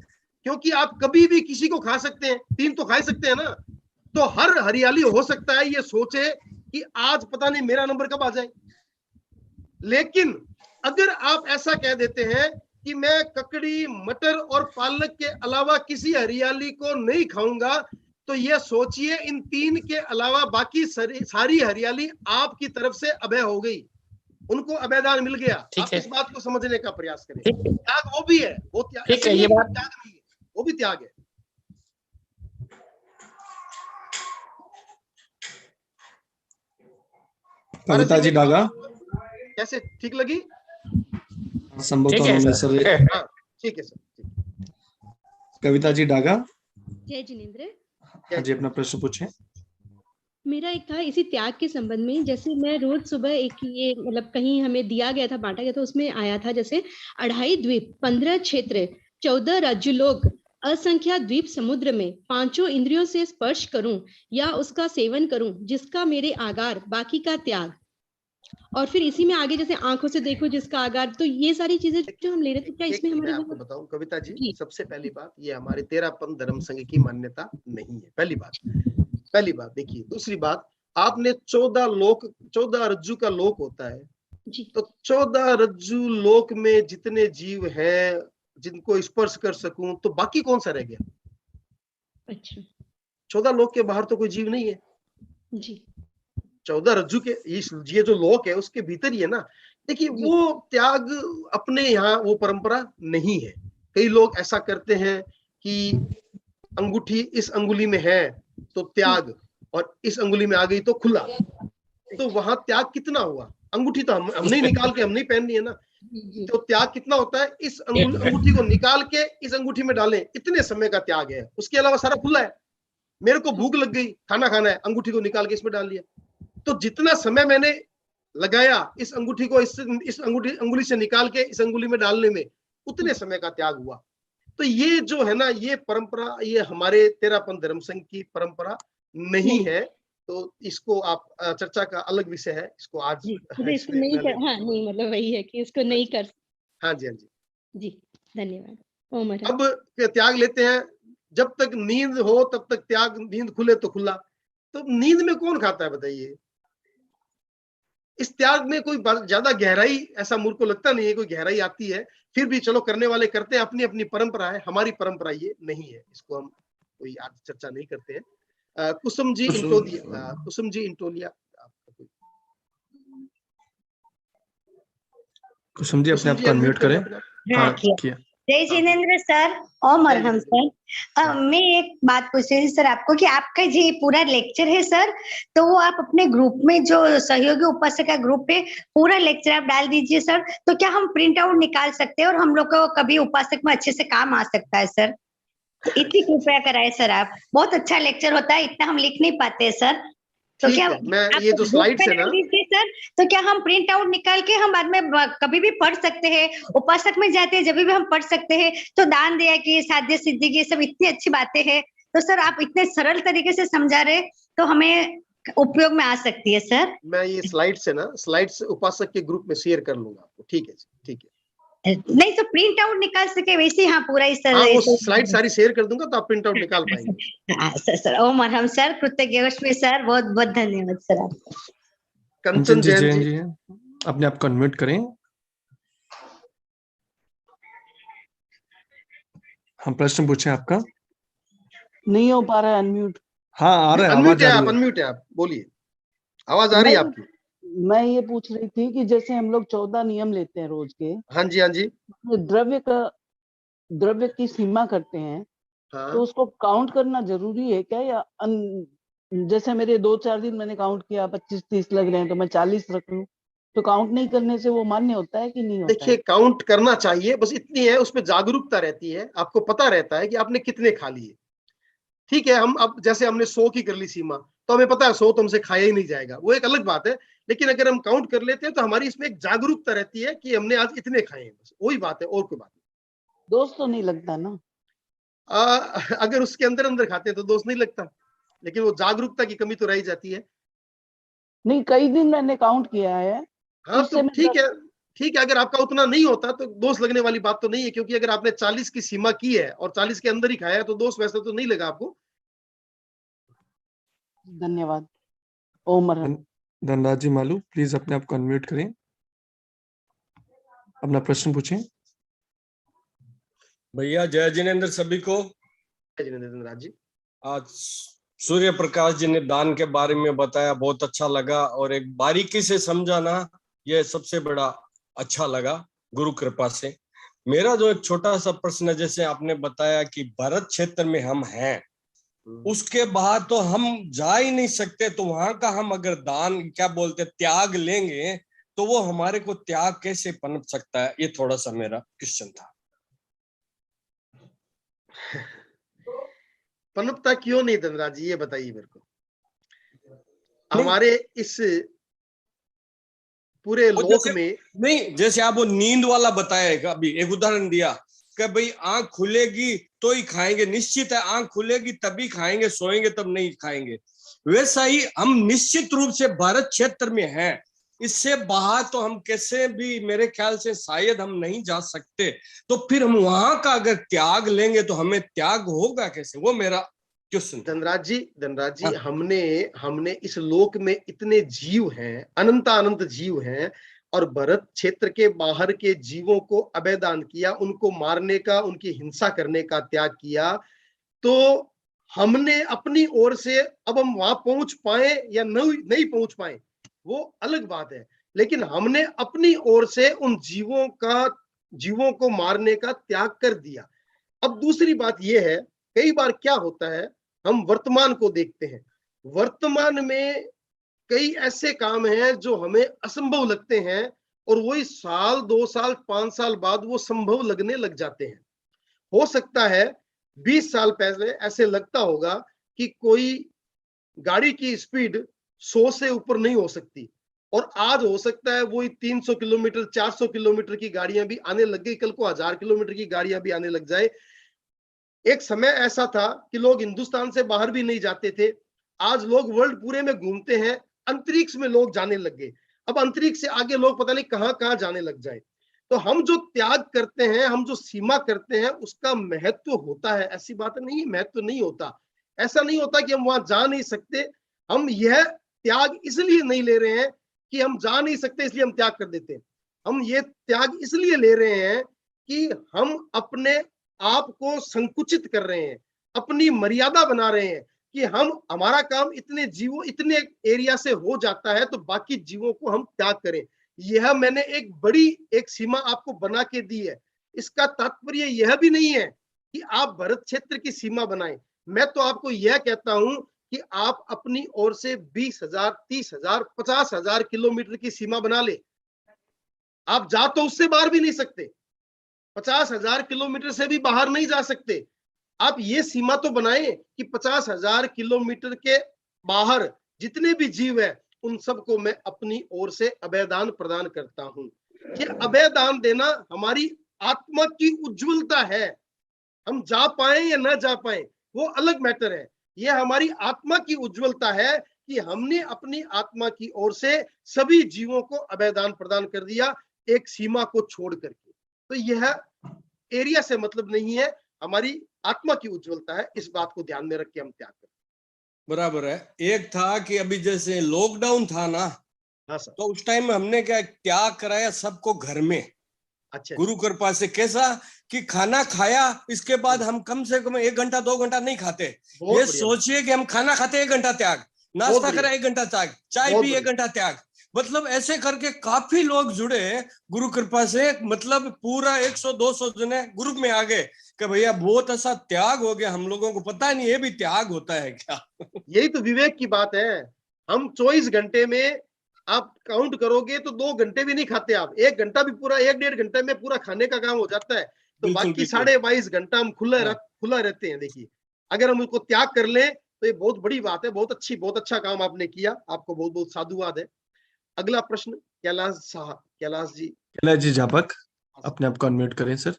Speaker 1: क्योंकि आप कभी भी किसी को खा सकते हैं, 3 तो खा सकते हैं ना। तो हर हरियाली हो सकता है ये सोचे कि आज पता नहीं मेरा नंबर कब आ जाए। लेकिन अगर आप ऐसा कह देते हैं कि मैं ककड़ी, मटर और पालक के अलावा किसी हरियाली को नहीं खाऊंगा, तो ये सोचिए इन 3 के अलावा बाकी सारी हरियाली आपकी तरफ से अभय हो गई, उनको अभयदान मिल गया। आप इस बात को समझने का प्रयास करें। त्याग वो भी है, वो त्याग नहीं है, वो भी त्याग है।
Speaker 2: कविता जी डागा,
Speaker 1: कैसे ठीक लगी?
Speaker 2: संभव सर।
Speaker 1: ठीक है सर।
Speaker 2: कविता जी डागा,
Speaker 10: जय जिनेंद्र।
Speaker 2: हाँ जी, अपना प्रश्न पूछें।
Speaker 10: मेरा एक था इसी त्याग के संबंध में, जैसे मैं रोज सुबह एक ये मतलब कहीं हमें दिया गया था, बांटा गया था, उसमें आया था जैसे 2.5 द्वीप, 15 क्षेत्र, 14 राज्यलोक, असंख्या द्वीप समुद्र में, 5 इंद्रियों से स्पर्श करूं या उसका सेवन करूं, जिसका मेरे आगार, बाकी का त्याग। और फिर इसी में आगे जैसे आंखों से देखो जिसका आगार, तो ये सारी चीजें जो हम ले रहे थे, क्या इसमें हमारे
Speaker 1: मैं आपको बताऊं कविता जी, सबसे पहली बात, ये हमारे 13पंथ धर्म संघ की मान्यता नहीं है, पहली बात। देखिए, दूसरी बात, आपने 14 रज्जु का लोक होता है, तो 14 रज्जु लोक में जितने जीव हैं जिनको स्पर्श कर सकूं, तो बाकी कौन सा रह गया?
Speaker 10: अच्छा,
Speaker 1: 14 लोक के बाहर तो कोई जीव नहीं है
Speaker 10: जी।
Speaker 1: 14 रज्जु के ये जो लोक है उसके भीतर ही है ना। देखिए, वो त्याग अपने यहाँ वो परंपरा नहीं है। कई लोग ऐसा करते हैं कि अंगूठी इस अंगुली में है तो त्याग, और इस अंगुली में आ गई तो खुला, तो वहां त्याग कितना हुआ? अंगूठी तो हम नहीं निकाल के, हम नहीं पहननी है ना, तो त्याग कितना होता है? इस अंगूठी को निकाल के इस अंगूठी में डालें, इतने समय का त्याग है, उसके अलावा सारा खुला है। मेरे को भूख लग गई, खाना खाना है, अंगूठी को निकाल के इसमें डाल लिया, तो जितना समय मैंने लगाया इस अंगूठी को इस अंगुली से निकाल के इस अंगुली में डालने में, उतने समय का त्याग हुआ। तो ये जो है ना, ये परंपरा, ये हमारे 13पंथ धर्म संघ की परंपरा नहीं है। तो इसको आप चर्चा का अलग विषय है, इसको आज
Speaker 10: इसको नहीं कर, हाँ नहीं मतलब वही है कि इसको नहीं कर।
Speaker 1: हाँ जी, हाँ जी,
Speaker 10: धन्यवाद।
Speaker 1: अब त्याग लेते हैं, जब तक नींद हो तब तक त्याग, नींद खुले तो खुला। तो नींद में कौन खाता है बताइए? इस त्याग में कोई ज्यादा गहराई ऐसा मुझको लगता नहीं है, कोई गहराई आती है। फिर भी चलो, करने वाले करते हैं, अपनी अपनी परंपरा है, हमारी परंपरा ये नहीं है, इसको हम कोई आज चर्चा नहीं करते हैं। कुसुम जी इंटोलिया,
Speaker 2: कुसुम जी अपने आप को अनम्यूट करें। हाँ, किया।
Speaker 11: जय जिनेंद्र सर, ओम अरहम सर। मैं एक बात पूछ रही थी सर आपको कि आपका जो पूरा लेक्चर है सर, तो वो आप अपने ग्रुप में जो सहयोगी उपासक का ग्रुप है, पूरा लेक्चर आप डाल दीजिए सर। तो क्या हम प्रिंट आउट निकाल सकते हैं और हम लोग को कभी उपासक में अच्छे से काम आ सकता है सर? इतनी कृपया कराए सर आप, बहुत अच्छा लेक्चर होता है, इतना हम लिख नहीं पाते सर। तो क्या
Speaker 1: मैं ये जो स्लाइड्स है ना
Speaker 11: सर, तो क्या हम प्रिंट आउट निकाल के हम बाद में कभी भी पढ़ सकते हैं? उपासक में जाते हैं जब भी हम पढ़ सकते हैं। तो दान दया की, साध्य सिद्धि की, सब इतनी अच्छी बातें हैं, तो सर आप इतने सरल तरीके से समझा रहे तो हमें उपयोग में आ सकती है सर।
Speaker 1: मैं ये स्लाइड्स उपासक के ग्रुप में शेयर कर लूंगा आपको। ठीक है जी, ठीक है।
Speaker 11: नहीं तो प्रिंट आउट निकाल सके वैसे, हाँ पूरा ही सर।
Speaker 1: हाँ, वो स्लाइड सारी शेयर कर दूंगा तो आप प्रिंट आउट निकाल पाएंगे।
Speaker 11: हाँ सर ओम अरहम सर, कृतज्ञ सर, बहुत बहुत धन्यवाद सर आपको।
Speaker 1: कंचन जैन जी,
Speaker 2: अपने आप कन्वर्ट करें। हम प्रश्न पूछें आपका।
Speaker 3: नहीं हो पा रहा है अनम्यूट।
Speaker 2: हाँ आ रहा है,
Speaker 1: अनम्यूट
Speaker 2: आवाज
Speaker 1: है
Speaker 2: आ
Speaker 1: आप,
Speaker 2: रही है।
Speaker 1: अनम्यूट है आप, बोलिए, आवाज आ रही है आपकी।
Speaker 3: मैं ये पूछ रही थी कि जैसे हम लोग 14 नियम लेते हैं रोज के,
Speaker 1: हाँ जी, हाँ जी,
Speaker 3: द्रव्य की सीमा करते हैं,
Speaker 1: हाँ।
Speaker 3: तो उसको काउंट करना जरूरी है क्या, या जैसे मेरे 2-4 दिन मैंने काउंट किया 25-30 लग रहे हैं तो मैं 40 रख लूं, तो काउंट नहीं करने से वो मान्य होता है कि नहीं होता?
Speaker 1: देखिए, काउंट करना चाहिए, बस इतनी है, उसमें जागरूकता रहती है, आपको पता रहता है कि आपने कितने खा लिए। ठीक है, हम अब जैसे हमने 100 की कर ली सीमा, तो हमें पता है 100 तो हमसे खाया ही नहीं जाएगा, वो एक अलग बात है। लेकिन अगर हम काउंट कर लेते हैं तो हमारी इसमें एक जागरूकता रहती है कि हमने आज इतने खाए हैं, बस वही बात है, और कोई बात नहीं।
Speaker 3: दोस्त तो नहीं लगता ना?
Speaker 1: अगर उसके अंदर अंदर खाते हैं तो दोस्त नहीं लगता, लेकिन वो जागरूकता की कमी तो रह जाती है।
Speaker 3: नहीं, कई दिन मैंने काउंट किया है।
Speaker 1: हाँ तो ठीक है, ठीक है, अगर आपका उतना नहीं होता तो दोष लगने वाली बात तो नहीं है, क्योंकि अगर आपने 40 की सीमा की है और 40 के अंदर ही खाया है तो दोष वैसे तो नहीं लगा आपको।
Speaker 3: धन्यवाद। ओम अरहम।
Speaker 2: धनराज जी मालू, प्लीज अपने आप को अनम्यूट करें, अपना प्रश्न पूछें।
Speaker 12: भैया जय जिनेंद्र सभी को।
Speaker 1: जय जिनेंद्र धनराज जी।
Speaker 12: आज सूर्य प्रकाश जी ने दान के बारे में बताया, बहुत अच्छा लगा, और एक बारीकी से समझाना, यह सबसे बड़ा अच्छा लगा गुरु कृपा से। मेरा जो एक छोटा सा प्रश्न है, जैसे आपने बताया कि भारत क्षेत्र में हम हैं, उसके बाद तो हम जा ही नहीं सकते, तो वहां का हम अगर दान क्या बोलते त्याग लेंगे तो वो हमारे को त्याग कैसे पनप सकता है, ये थोड़ा सा मेरा क्वेश्चन था।
Speaker 1: पनपता क्यों नहीं धनराज जी, ये बताइए मेरे को। हमारे इस पूरे लोक में
Speaker 12: नहीं, जैसे आप वो नींद वाला बताया, अभी एक उदाहरण दिया कि भाई आंख खुलेगी तो ही खाएंगे, निश्चित है आंख खुलेगी तभी खाएंगे, सोएंगे तब नहीं खाएंगे। वैसा ही हम निश्चित रूप से भारत क्षेत्र में हैं, इससे बाहर तो हम कैसे भी मेरे ख्याल से शायद हम नहीं जा सकते, तो फिर हम वहां का अगर त्याग लेंगे तो हमें त्याग होगा कैसे, वो मेरा क्वेश्चन।
Speaker 1: धनराज जी, हमने इस लोक में इतने जीव हैं, अनंत जीव हैं, और भारत क्षेत्र के बाहर के जीवों को अभयदान किया, उनको मारने का, उनकी हिंसा करने का त्याग किया। तो हमने अपनी ओर से, अब हम वहां पहुंच पाए या नहीं पहुंच पाए वो अलग बात है, लेकिन हमने अपनी ओर से उन जीवों को मारने का त्याग कर दिया। अब दूसरी बात यह है, कई बार क्या होता है, हम वर्तमान को देखते हैं, वर्तमान में कई ऐसे काम हैं जो हमें असंभव लगते हैं, और वही 1 साल 2 साल 5 साल बाद वो संभव लगने लग जाते हैं। हो सकता है 20 साल पहले ऐसे लगता होगा कि कोई गाड़ी की स्पीड 100 से ऊपर नहीं हो सकती, और आज हो सकता है वही 300 किलोमीटर 400 किलोमीटर की गाड़ियां भी आने लग गई, कल को 1000 किलोमीटर की गाड़ियां भी आने लग जाए। एक समय ऐसा था कि लोग हिंदुस्तान से बाहर भी नहीं जाते थे, आज लोग वर्ल्ड पूरे में घूमते हैं, अंतरिक्ष में लोग जाने लग गए, अब अंतरिक्ष से आगे लोग पता नहीं कहां कहां जाने लग जाए। तो हम जो त्याग करते हैं, हम जो सीमा करते हैं, उसका महत्व होता है, ऐसी बात नहीं है महत्व नहीं होता। ऐसा नहीं होता कि हम वहां जा नहीं सकते, हम यह त्याग इसलिए नहीं ले रहे हैं कि हम जा नहीं सकते इसलिए हम त्याग कर देते हैं, हम ये त्याग इसलिए ले रहे हैं कि हम अपने आप को संकुचित कर रहे हैं, अपनी मर्यादा बना रहे हैं कि हमारा काम इतने एरिया से हो जाता है तो बाकी जीवों को हम त्याग करें। यह मैंने एक सीमा आपको बना के दी है। इसका तात्पर्य यह भी नहीं है कि आप भारत क्षेत्र की सीमा बनाएं, मैं तो आपको यह कहता हूं कि आप अपनी ओर से 20,000 30,000 50,000 किलोमीटर की सीमा बना ले। आप जा तो उससे बाहर भी नहीं सकते, 50,000 किलोमीटर से भी बाहर नहीं जा सकते। आप ये सीमा तो बनाएं कि 50,000 किलोमीटर के बाहर जितने भी जीव है उन सबको मैं अपनी ओर से अभयदान प्रदान करता हूं। ये अभयदान देना हमारी आत्मा की उज्जवलता है। हम जा पाए या ना जा पाए, वो अलग मैटर है। ये हमारी आत्मा की उज्जवलता है कि हमने अपनी आत्मा की ओर से सभी जीवों को अभयदान प्रदान कर दिया, एक सीमा को छोड़ करके। तो यह एरिया से मतलब नहीं है, हमारी आत्मा की उज्जवलता है। इस बात को ध्यान में रख के हम त्याग करें।
Speaker 12: बराबर है। एक था कि अभी जैसे लॉकडाउन था ना,
Speaker 1: हाँ सर।
Speaker 12: तो उस टाइम में हमने क्या त्याग कराया सबको घर में।
Speaker 1: अच्छा।
Speaker 12: गुरु कृपा से कैसा कि खाना खाया, इसके बाद हम कम से कम 1 घंटा 2 घंटा नहीं खाते। ये सोचिए कि हम खाना खाते 1 घंटा त्याग, नाश्ता करा 1 घंटा त्याग, चाय पी 1 घंटा त्याग, मतलब ऐसे करके काफी लोग जुड़े गुरु कृपा से। मतलब पूरा 100-200 जने ग्रुप में आ गए कि भैया बहुत ऐसा त्याग हो गया, हम लोगों को पता नहीं ये भी त्याग होता है क्या।
Speaker 1: यही तो विवेक की बात है। हम 24 घंटे में आप काउंट करोगे तो 2 घंटे भी नहीं खाते आप, 1 घंटा भी पूरा 1-1.5 घंटे में पूरा खाने का काम हो जाता है। तो बाकी 22.5 घंटा हम खुला रहते हैं। देखिए, अगर हम उसको त्याग कर लें तो ये बहुत बड़ी बात है। बहुत अच्छा काम आपने किया, आपको बहुत बहुत साधुवाद है। अगला प्रश्न कैलाश साहब, कैलाश जी
Speaker 2: झापक, अपने आप को अनम्यूट करें सर।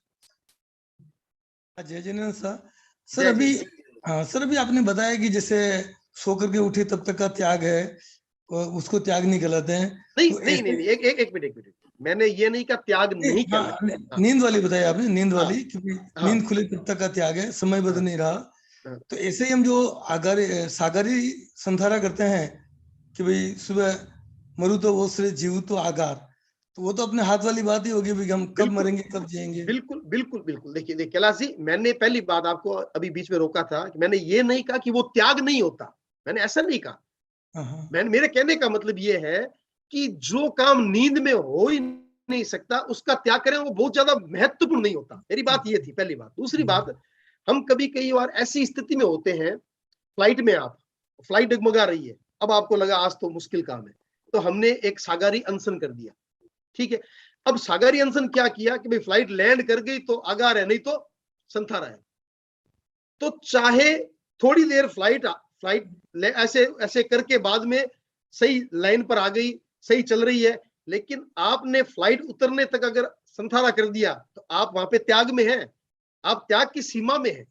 Speaker 13: जय जिनेन्द्र सर। अभी हाँ सर, अभी आपने बताया कि जैसे सो करके उठे तब तक का त्याग है, उसको त्याग नहीं कहलाते हैं।
Speaker 1: नहीं
Speaker 13: तो
Speaker 1: नहीं नहीं, एक मिनट, मैंने ये नहीं कहा त्याग नहीं कहलाते।
Speaker 13: नींद वाली बताई आपने, नींद वाली, क्योंकि नींद खुले तब तक का त्याग है, समय बदल नहीं रहा। तो ऐसे ही हम जो सागारी संधारा करते हैं कि भाई सुबह मरु तो वो श्रेय जीव तो आगार, तो वो तो अपने हाथ वाली बात ही होगी भाई, हम कब मरेंगे कब जिएंगे।
Speaker 1: बिल्कुल बिल्कुल बिल्कुल। देखिए कैलाश जी, मैंने पहली बात आपको अभी बीच में रोका था कि मैंने ये नहीं कहा कि वो त्याग नहीं होता, मैंने ऐसा नहीं कहा। मेरे कहने का मतलब ये है कि जो काम नींद में हो ही नहीं सकता उसका त्याग करें, वो बहुत ज्यादा महत्वपूर्ण नहीं होता। मेरी बात ये थी पहली बात। दूसरी बात, हम कई बार ऐसी स्थिति में होते हैं, फ्लाइट में फ्लाइट डगमगा रही है, अब आपको लगा आज तो मुश्किल काम है, तो हमने एक सागारी अनशन कर दिया, ठीक है। अब सागारी अनशन क्या किया कि भाई फ्लाइट लैंड कर गई तो आगार है, नहीं तो संथारा है। तो चाहे थोड़ी देर फ्लाइट ऐसे करके बाद में सही लाइन पर आ गई, सही चल रही है, लेकिन आपने फ्लाइट उतरने तक अगर संथारा कर दिया तो आप वहां पे त्याग में हैं, आप त्याग की सीमा में हैं।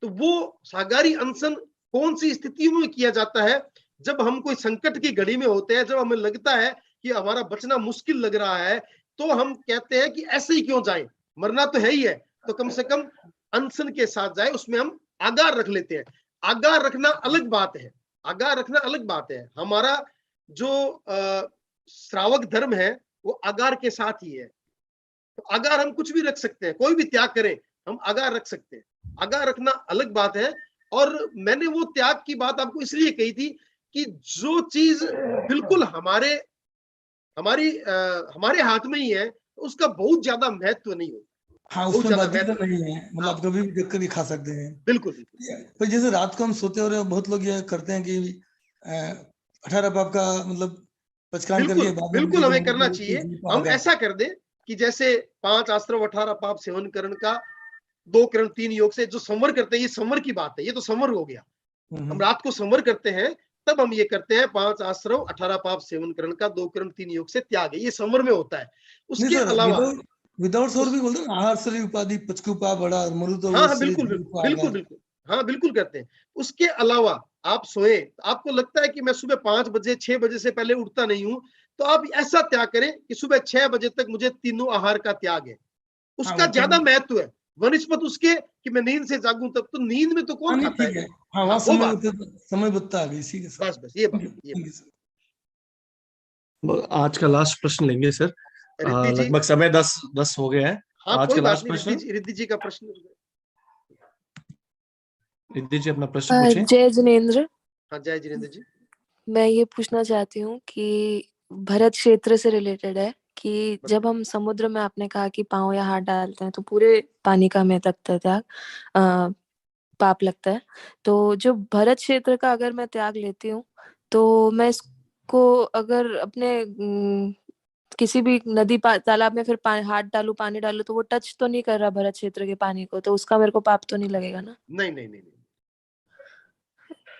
Speaker 1: तो वो सागारी अनशन कौन सी स्थितियों में किया जाता है? जब हम कोई संकट की घड़ी में होते हैं, जब हमें लगता है कि हमारा बचना मुश्किल लग रहा है, तो हम कहते हैं कि ऐसे ही क्यों जाएं, मरना तो है ही है, तो कम से कम अनशन के साथ जाए, उसमें हम आगार रख लेते हैं। आगार रखना अलग बात है, आगार रखना अलग बात है। हमारा जो श्रावक धर्म है वो आगार के साथ ही है। तो आगार हम कुछ भी रख सकते हैं, कोई भी त्याग करें हम आगार रख सकते हैं, आगार रखना अलग बात है। और मैंने वो त्याग की बात आपको इसलिए कही थी कि जो चीज बिल्कुल हमारे हाथ में ही है, उसका बहुत ज्यादा महत्व नहीं होता।
Speaker 13: हाँ, उसमें बाध्यता नहीं है, मतलब कभी भी देख कर भी खा सकते हैं।
Speaker 1: बिल्कुल।
Speaker 13: तो जैसे रात को हम सोते हो रहे, बहुत लोग ये करते हैं कि 18 पाप का मतलब पचकान करके
Speaker 1: बिल्कुल हमें करना चाहिए। हम ऐसा कर दे कि जैसे 5 आश्रव 18 पाप सेवन करण का 2 करण 3 योग से जो संवर करते हैं, ये संवर की बात है, ये तो संवर हो गया। हम रात को संवर करते हैं, तब हम ये करते हैं 5 आश्रव 18 पाप सेवन करण का 2 करण 3 योग से त्याग है, ये संवर में होता है। उसके अलावा
Speaker 13: विदाउट सोर भी बोलते हैं, आहार शरीर उपाधि पचकुपा बड़ा मरु तो
Speaker 1: हाँ बिल्कुल हाँ बिल्कुल करते हैं। उसके अलावा आप सोए, आपको लगता है कि मैं सुबह 5 बजे 6 बजे से पहले उठता नहीं हूं, तो आप ऐसा त्याग करें कि सुबह 6 बजे तक मुझे तीनों आहार का त्याग है। उसका ज्यादा महत्व है वनिस्पत उसके कि मैं नींद से जागूं तब। तो नींद में तो कौन खाता है?
Speaker 13: हाँ, वहाँ समय बता आ गई, इसी के साथ।
Speaker 1: बस ये बात।
Speaker 2: आज का लास्ट प्रश्न लेंगे सर, लगभग समय 10 हो गया है। आज का लास्ट प्रश्न
Speaker 1: रिद्धि जी का प्रश्न।
Speaker 2: रिद्धि जी अपना प्रश्न पूछें।
Speaker 14: जय जिनेन्द्र।
Speaker 1: हाँ, जय जिनेन्द्र जी।
Speaker 14: मैं ये पूछना चाहती हूँ कि भरत क्षेत्र से रिलेटेड है कि जब हम समुद्र में, आपने कहा कि पांव या हाथ डालते हैं तो पूरे पानी का हमें लगता है त्याग, पाप लगता है। तो जो भरत क्षेत्र का अगर मैं त्याग लेती हूँ, तो मैं इसको अगर अपने किसी भी नदी तालाब में फिर हाथ डालू, पानी डालू, तो वो टच तो नहीं कर रहा भरत क्षेत्र के पानी को, तो उसका मेरे को पाप तो नहीं लगेगा ना?
Speaker 1: नहीं।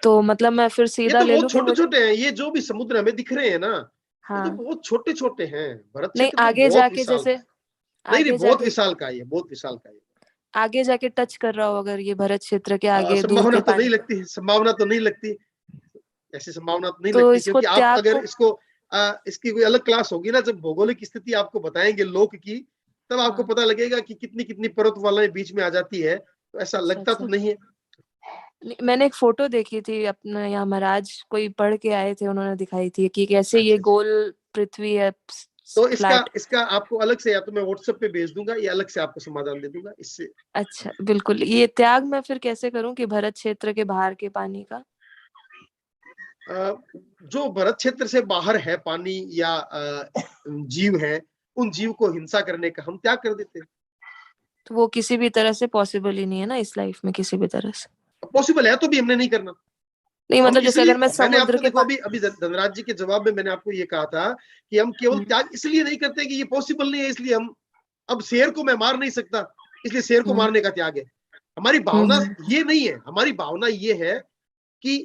Speaker 14: तो मतलब मैं फिर सीधा ले लूं?
Speaker 1: छोटे-छोटे हैं ये जो भी समुद्र हमें दिख रहे हैं ना,
Speaker 14: हाँ,
Speaker 1: ये तो बहुत छोटे-छोटे हैं। भरत
Speaker 14: नहीं,
Speaker 1: क्षेत्र
Speaker 14: आगे
Speaker 1: तो
Speaker 14: जाके जैसे
Speaker 1: नहीं, बहुत विशाल का है, बहुत विशाल का है।
Speaker 14: आगे जाके टच कर रहा हो, अगर ये भरत क्षेत्र के आगे दूर
Speaker 1: संभावना
Speaker 14: के
Speaker 1: तो नहीं
Speaker 14: पानी,
Speaker 1: लगती, संभावना तो नहीं लगती, ऐसी संभावना तो नहीं
Speaker 14: तो
Speaker 1: लगती,
Speaker 14: इसको
Speaker 1: क्योंकि आप
Speaker 14: त्याग
Speaker 1: अगर
Speaker 14: को
Speaker 1: इसको इसकी कोई अलग क्लास होगी ना, जब भौगोलिक स्थिति आपको बताएंगे लोक की, तब आपको
Speaker 14: हाँ।
Speaker 1: पता लगेगा कि कितनी कितनी पर्वतमालाएं बीच में आ जाती है, तो ऐसा
Speaker 14: अच्छा
Speaker 1: लगता तो
Speaker 14: अच्छा।
Speaker 1: नहीं है।
Speaker 14: मैंने एक फोटो देखी थी अपने यहाँ, महाराज कोई पढ़ के आए थे, उन्होंने दिखाई थी कि कैसे ये
Speaker 1: अच्छा।
Speaker 14: गोल पृथ्वी है,
Speaker 1: तो
Speaker 14: फ्लैट।
Speaker 1: इसका आपको अलग से, या तो मैं व्हाट्सएप पे भेज दूंगा या अलग से आपको समाधान दे दूंगा इससे।
Speaker 14: अच्छा बिल्कुल, ये त्याग मैं फिर कैसे करूं कि भरत क्षेत्र के बाहर के पानी का?
Speaker 1: जो भरत क्षेत्र से बाहर है पानी या जीव है, उन जीव को हिंसा करने का हम त्याग कर देते हैं।
Speaker 14: तो वो किसी भी तरह से पॉसिबल ही नहीं है ना इस लाइफ में, किसी भी तरह से
Speaker 1: पॉसिबल है तो भी हमने नहीं करना।
Speaker 14: नहीं,
Speaker 1: हम
Speaker 14: मतलब जैसे
Speaker 1: इसलिए,
Speaker 14: अगर मैं
Speaker 1: मैंने
Speaker 14: समुद्र
Speaker 1: आपको
Speaker 14: के
Speaker 1: देखो अभी धनराज जी के जवाब में मैंने आपको ये कहा था कि हम केवल त्याग इसलिए नहीं करते कि ये पॉसिबल नहीं है, इसलिए हम, अब शेर को मैं मार नहीं सकता इसलिए शेर को मारने का त्याग है। हमारी भावना ये नहीं है, हमारी भावना ये है कि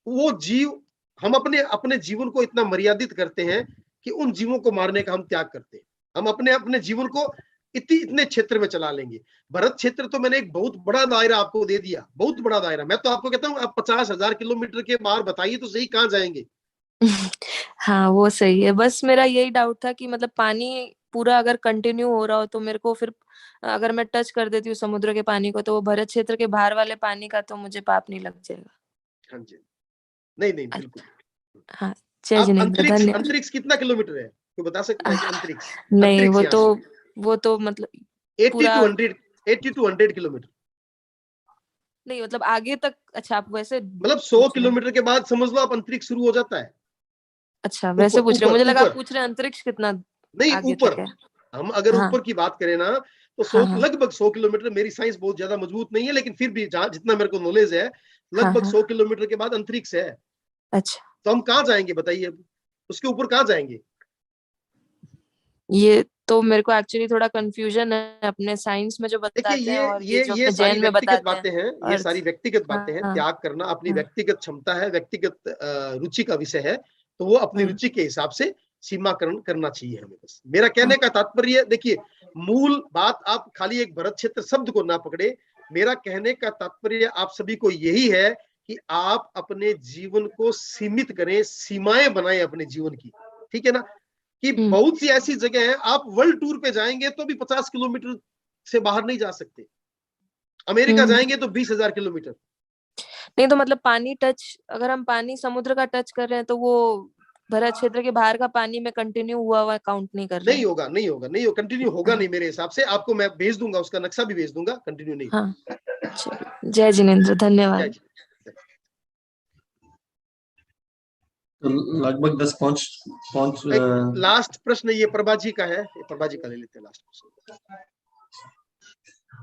Speaker 1: वो जीव, हम अपने अपने जीवन को इतना मर्यादित करते हैं कि उन जीवों को मारने का हम त्याग करते हैं। हम अपने अपने जीवन को इतने क्षेत्र में चला लेंगे। भरत क्षेत्र तो मैंने एक बहुत बड़ा दायरा आपको दे दिया, बहुत बड़ा दायरा। मैं तो आपको कहता हूँ आप 50,000 किलोमीटर के बाहर बताइए तो सही, कहाँ जाएंगे?
Speaker 14: हाँ वो सही है, बस मेरा यही डाउट था कि मतलब पानी पूरा अगर कंटिन्यू हो रहा हो तो मेरे को फिर, अगर मैं टच कर देती हूँ समुद्र के पानी को, तो वो भरत क्षेत्र के बाहर वाले पानी का तो मुझे पाप नहीं लग जाएगा?
Speaker 1: हाँ जी, नहीं नहीं बिल्कुल।
Speaker 14: हाँ, जय
Speaker 1: आप
Speaker 14: जिनेंद्र, धन्यवाद।
Speaker 1: अंतरिक्ष कितना किलोमीटर है, कोई बता सकता है कि अंतरिक्ष?
Speaker 14: नहीं,
Speaker 1: अंतरिक्ष
Speaker 14: वो तो मतलब
Speaker 1: 80 to 100 किलोमीटर।
Speaker 14: नहीं मतलब आगे तक, अच्छा आप वैसे
Speaker 1: मतलब 100 किलोमीटर के बाद समझ लो आप अंतरिक्ष शुरू हो जाता है।
Speaker 14: अच्छा वैसे पूछ रहे, मुझे लगा आप पूछ रहे अंतरिक्ष कितना
Speaker 1: नहीं,
Speaker 14: आगे
Speaker 1: ऊपर
Speaker 14: तक है।
Speaker 1: हम अगर
Speaker 14: हाँ।
Speaker 1: ऊपर की बात करें ना तो 100 लगभग 100 किलोमीटर। मेरी साइंस बहुत ज्यादा मजबूत नहीं है, लेकिन फिर भी जितना मेरे को नॉलेज है, लगभग 100 किलोमीटर के बाद अंतरिक्ष है।
Speaker 14: अच्छा,
Speaker 1: तो हम कहाँ जाएंगे बताइए, अब उसके ऊपर कहाँ जाएंगे?
Speaker 14: ये तो मेरे को एक्चुअली थोड़ा कंफ्यूजन है अपने साइंस में जो बताते हैं और ये जो
Speaker 1: ये
Speaker 14: अपने
Speaker 1: सारी
Speaker 14: जैन में
Speaker 1: व्यक्तिगत
Speaker 14: बताते
Speaker 1: बातें
Speaker 14: हैं।
Speaker 1: हैं, ये सारी व्यक्तिगत बातें हैं। त्याग करना अपनी व्यक्तिगत क्षमता है, व्यक्तिगत रुचि का विषय है, तो वो अपनी रुचि के हिसाब से सीमाकरण करना चाहिए हमें। बस मेरा कहने का तात्पर्य, देखिए मूल बात, आप खाली एक भरत क्षेत्र शब्द को ना पकड़े। मेरा कहने का तात्पर्य आप सभी को यही है कि आप अपने जीवन को सीमित करें, सीमाएं बनाएं अपने जीवन की, ठीक है ना? कि बहुत सी ऐसी जगह है, आप वर्ल्ड टूर पे जाएंगे तो भी 50 किलोमीटर से बाहर नहीं जा सकते। अमेरिका जाएंगे तो 20,000 किलोमीटर।
Speaker 14: नहीं तो मतलब पानी टच, अगर हम पानी समुद्र का टच कर रहे हैं तो वो भरत क्षेत्र के बाहर का पानी में कंटिन्यू हुआ काउंट नहीं कर रहे?
Speaker 1: नहीं होगा, नहीं होगा, नहीं होगा, कंटिन्यू होगा नहीं मेरे हिसाब से। आपको मैं भेज दूंगा, उसका नक्शा भी भेज दूंगा, कंटिन्यू नहीं।
Speaker 14: हाँ, जय जिनेंद्र, धन्यवाद।
Speaker 2: तो लगभग 10 पांच
Speaker 1: लास्ट प्रश्न ये प्रभा जी का है, प्रभा जी का ले लेते हैं लास्ट प्रश्न।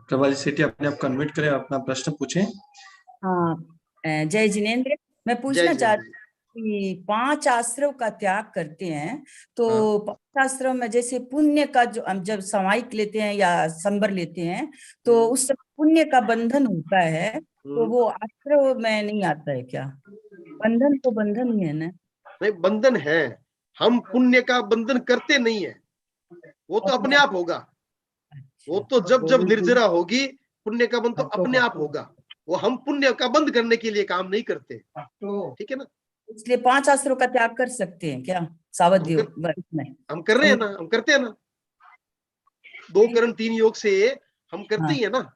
Speaker 2: प्रभा जी सेठी अपने आप कन्वर्ट करें, अपना प्रश्न पूछें।
Speaker 15: हाँ, जय जिनेंद्र, मैं पूछना चाहती हूँ कि 5 आश्रम का त्याग करते हैं तो 5 आश्रम में जैसे पुण्य का जो हम जब समायिक लेते हैं या संबर लेते हैं तो उस समय पुण्य का बंधन होता है, तो वो आश्रम में नहीं आता है क्या? बंधन तो बंधन ही है ना?
Speaker 1: नहीं, बंधन है, हम पुण्य का बंधन करते नहीं है, वो तो अपने आप होगा। वो तो जब जब निर्जरा होगी पुण्य का बंध तो अपने आप होगा। वो हम पुण्य का बंध करने के लिए काम नहीं करते, ठीक है ना?
Speaker 15: इसलिए 5 आश्रम का त्याग कर सकते हैं क्या सावध्य में?
Speaker 1: हम कर रहे हैं ना, हम करते हैं ना, 2 करण 3 योग से हम करते ही है ना।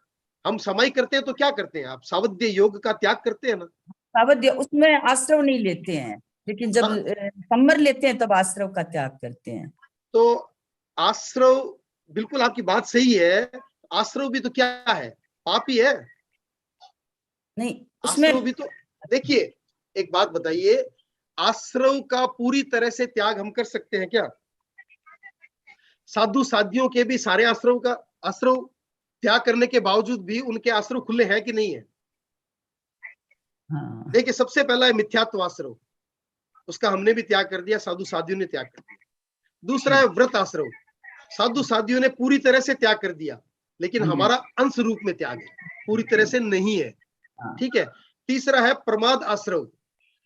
Speaker 1: हम समाई करते हैं तो क्या करते हैं आप? सावध्य योग का त्याग करते हैं ना।
Speaker 15: सावध्य उसमें आश्रम नहीं लेते हैं, लेकिन जब संवर लेते हैं तब आश्रम का त्याग करते हैं।
Speaker 1: तो आश्रव, बिल्कुल आपकी बात सही है, आश्रव भी तो क्या है, पाप ही है।
Speaker 15: नहीं उसमें
Speaker 1: आश्रव भी तो, देखिए एक बात बताइए, आश्रव का पूरी तरह से त्याग हम कर सकते हैं क्या? साधु साधियों के भी सारे आश्रव त्याग करने के बावजूद भी उनके आश्रव खुले हैं कि नहीं है? देखिए सबसे पहला है मिथ्यात्व आश्रव, उसका हमने भी त्याग कर दिया, साधु साधियों ने त्याग कर दिया। दूसरा है व्रत आश्रव, साधु साधियों ने पूरी तरह से त्याग कर दिया, लेकिन हमारा अंश रूप में त्याग है, पूरी तरह से नहीं है, ठीक है। तीसरा है प्रमाद आश्रव,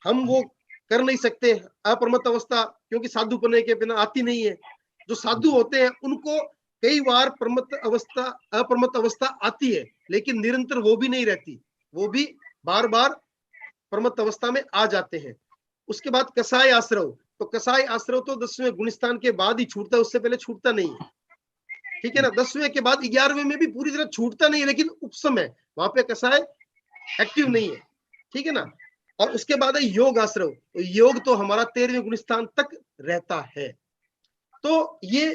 Speaker 1: हम वो कर नहीं सकते, अप्रमत्त अवस्था, क्योंकि साधु बनने के बिना आती नहीं है। जो साधु होते हैं उनको कई बार अप्रमत्त अवस्था आती है, लेकिन निरंतर वो भी नहीं रहती, वो भी बार बार प्रमत्त अवस्था में आ जाते हैं। उसके बाद कसाय आश्रव, तो कसाय आश्रव तो 10वें गुणस्थान के बाद ही छूटता है, उससे पहले छूटता नहीं है, ठीक है ना। 10वें के बाद 11वें में भी पूरी तरह छूटता नहीं है, लेकिन उपसम है, वहां पे कसाय एक्टिव नहीं है, ठीक है ना। और उसके बाद है योग आश्रव, तो योग तो हमारा 13वें गुणस्थान तक रहता है। तो ये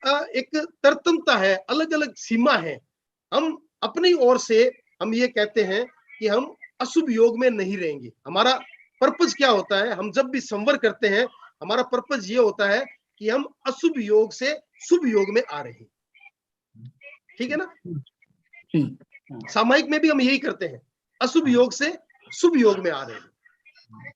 Speaker 1: एक तरतमता है, अलग अलग सीमा है। हम अपनी ओर से हम ये कहते हैं कि हम अशुभ योग में नहीं रहेंगे। हमारा पर्पज क्या होता है, हम जब भी संवर करते हैं, हमारा पर्पज ये होता है कि हम अशुभ योग से शुभ योग में आ रहे हैं, ठीक है ना। सामायिक में भी हम यही करते हैं, अशुभ योग से शुभ योग में आ रहे हैं।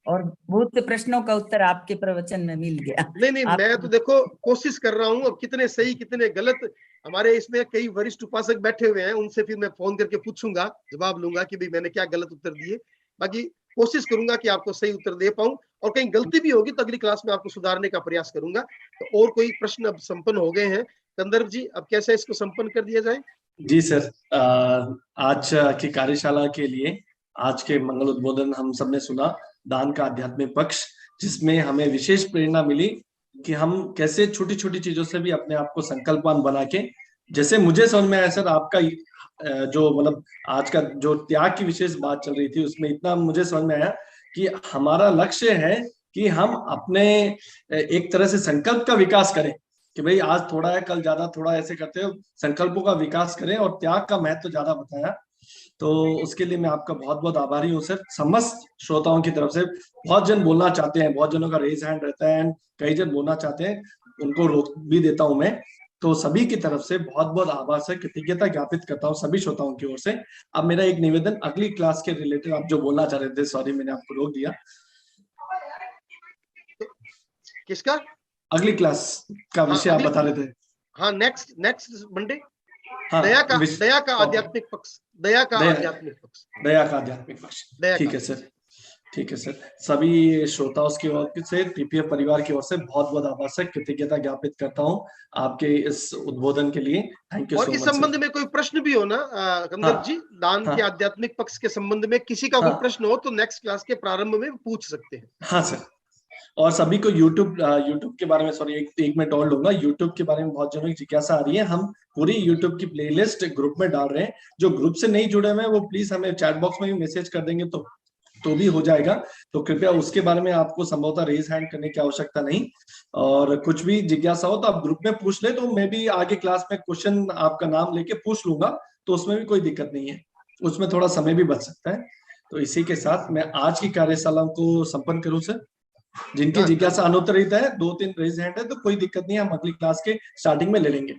Speaker 15: और बहुत प्रश्नों का उत्तर आपके प्रवचन में मिल गया।
Speaker 1: नहीं, मैं तो देखो कोशिश कर रहा हूँ, अब कितने सही कितने गलत, हमारे इसमें कई वरिष्ठ उपासक बैठे हुए हैं, उनसे फिर मैं फोन करके पूछूंगा, जवाब लूंगा कि भाई मैंने क्या गलत उत्तर दिए। बाकी कोशिश करूंगा कि आपको सही उत्तर दे पाऊं, और कहीं गलती भी होगी तो अगली क्लास में आपको सुधारने का प्रयास करूंगा। तो और कोई प्रश्न अब संपन्न हो गए हैं, कंदर्प जी, अब कैसे इसको संपन्न कर दिया जाए?
Speaker 2: जी सर, आज की कार्यशाला के लिए आज के मंगल उद्बोधन हम सबने सुना, दान का आध्यात्मिक पक्ष, जिसमें हमें विशेष प्रेरणा मिली कि हम कैसे छोटी छोटी चीजों से भी अपने आप को संकल्पवान बना के, जैसे मुझे समझ में आया सर, आपका जो मतलब आज का जो त्याग की विशेष बात चल रही थी, उसमें इतना मुझे समझ में आया कि हमारा लक्ष्य है कि हम अपने एक तरह से संकल्प का विकास करें, कि भाई आज थोड़ा है कल ज्यादा, थोड़ा ऐसे करते हो, संकल्पों का विकास करें और त्याग का महत्व ज्यादा बताया। तो उसके लिए मैं आपका बहुत बहुत आभारी हूँ सर। समस्त श्रोताओं की तरफ से बहुत जन बोलना चाहते हैं, बहुत जनों का रेज हैंड रहता है, कई जन बोलना चाहते हैं, उनको रोक भी देता हूं मैं। तो सभी की तरफ से बहुत बहुत आभार से कृतज्ञता ज्ञापित करता हूँ सभी श्रोताओं की ओर से। अब मेरा एक निवेदन अगली क्लास के रिलेटेड आप जो बोलना चाह रहे थे, सॉरी मैंने आपको रोक दिया।
Speaker 1: किसका?
Speaker 2: अगली क्लास का विषय आप बता रहे थे।
Speaker 1: हाँ, नेक्स्ट मंडे।
Speaker 2: हाँ,
Speaker 1: दया का आध्यात्मिक पक्ष, दया का आध्यात्मिक पक्ष।
Speaker 2: ठीक है सर, ठीक है सर। सभी श्रोताओं की ओर से, पीपीएफ परिवार की ओर से बहुत बहुत आभार से कृतज्ञता ज्ञापित करता हूँ आपके इस उद्बोधन के लिए। Thank you so much.
Speaker 1: और इस संबंध में कोई प्रश्न भी हो ना कंदर्प जी, दान के आध्यात्मिक पक्ष के संबंध में किसी का कोई प्रश्न हो तो नेक्स्ट क्लास के प्रारंभ में पूछ सकते हैं।
Speaker 2: हाँ सर। और सभी को यूट्यूब के बारे में, सॉरी एक मिनट और लूंगा, यूट्यूब के बारे में बहुत जनों की जिज्ञासा आ रही है। हम पूरी यूट्यूब की प्लेलिस्ट ग्रुप में डाल रहे हैं, जो ग्रुप से नहीं जुड़े हुए हैं वो प्लीज हमें चैट बॉक्स में भी मैसेज कर देंगे तो भी हो जाएगा। तो कृपया उसके बारे में आपको संभवतः रेज हैंड करने की आवश्यकता नहीं, और कुछ भी जिज्ञासा हो तो आप ग्रुप में पूछ ले, तो मैं भी आगे क्लास में क्वेश्चन आपका नाम लेके पूछ लूंगा, तो उसमें भी कोई दिक्कत नहीं है, उसमें थोड़ा समय भी बच सकता है। तो इसी के साथ मैं आज की कार्यशाला को संपन्न करूं सर। जिनकी जिज्ञासा अनुत्तरित है, 2-3 रेज हैंड है, तो कोई दिक्कत नहीं है, हम अगली क्लास के स्टार्टिंग में ले लेंगे।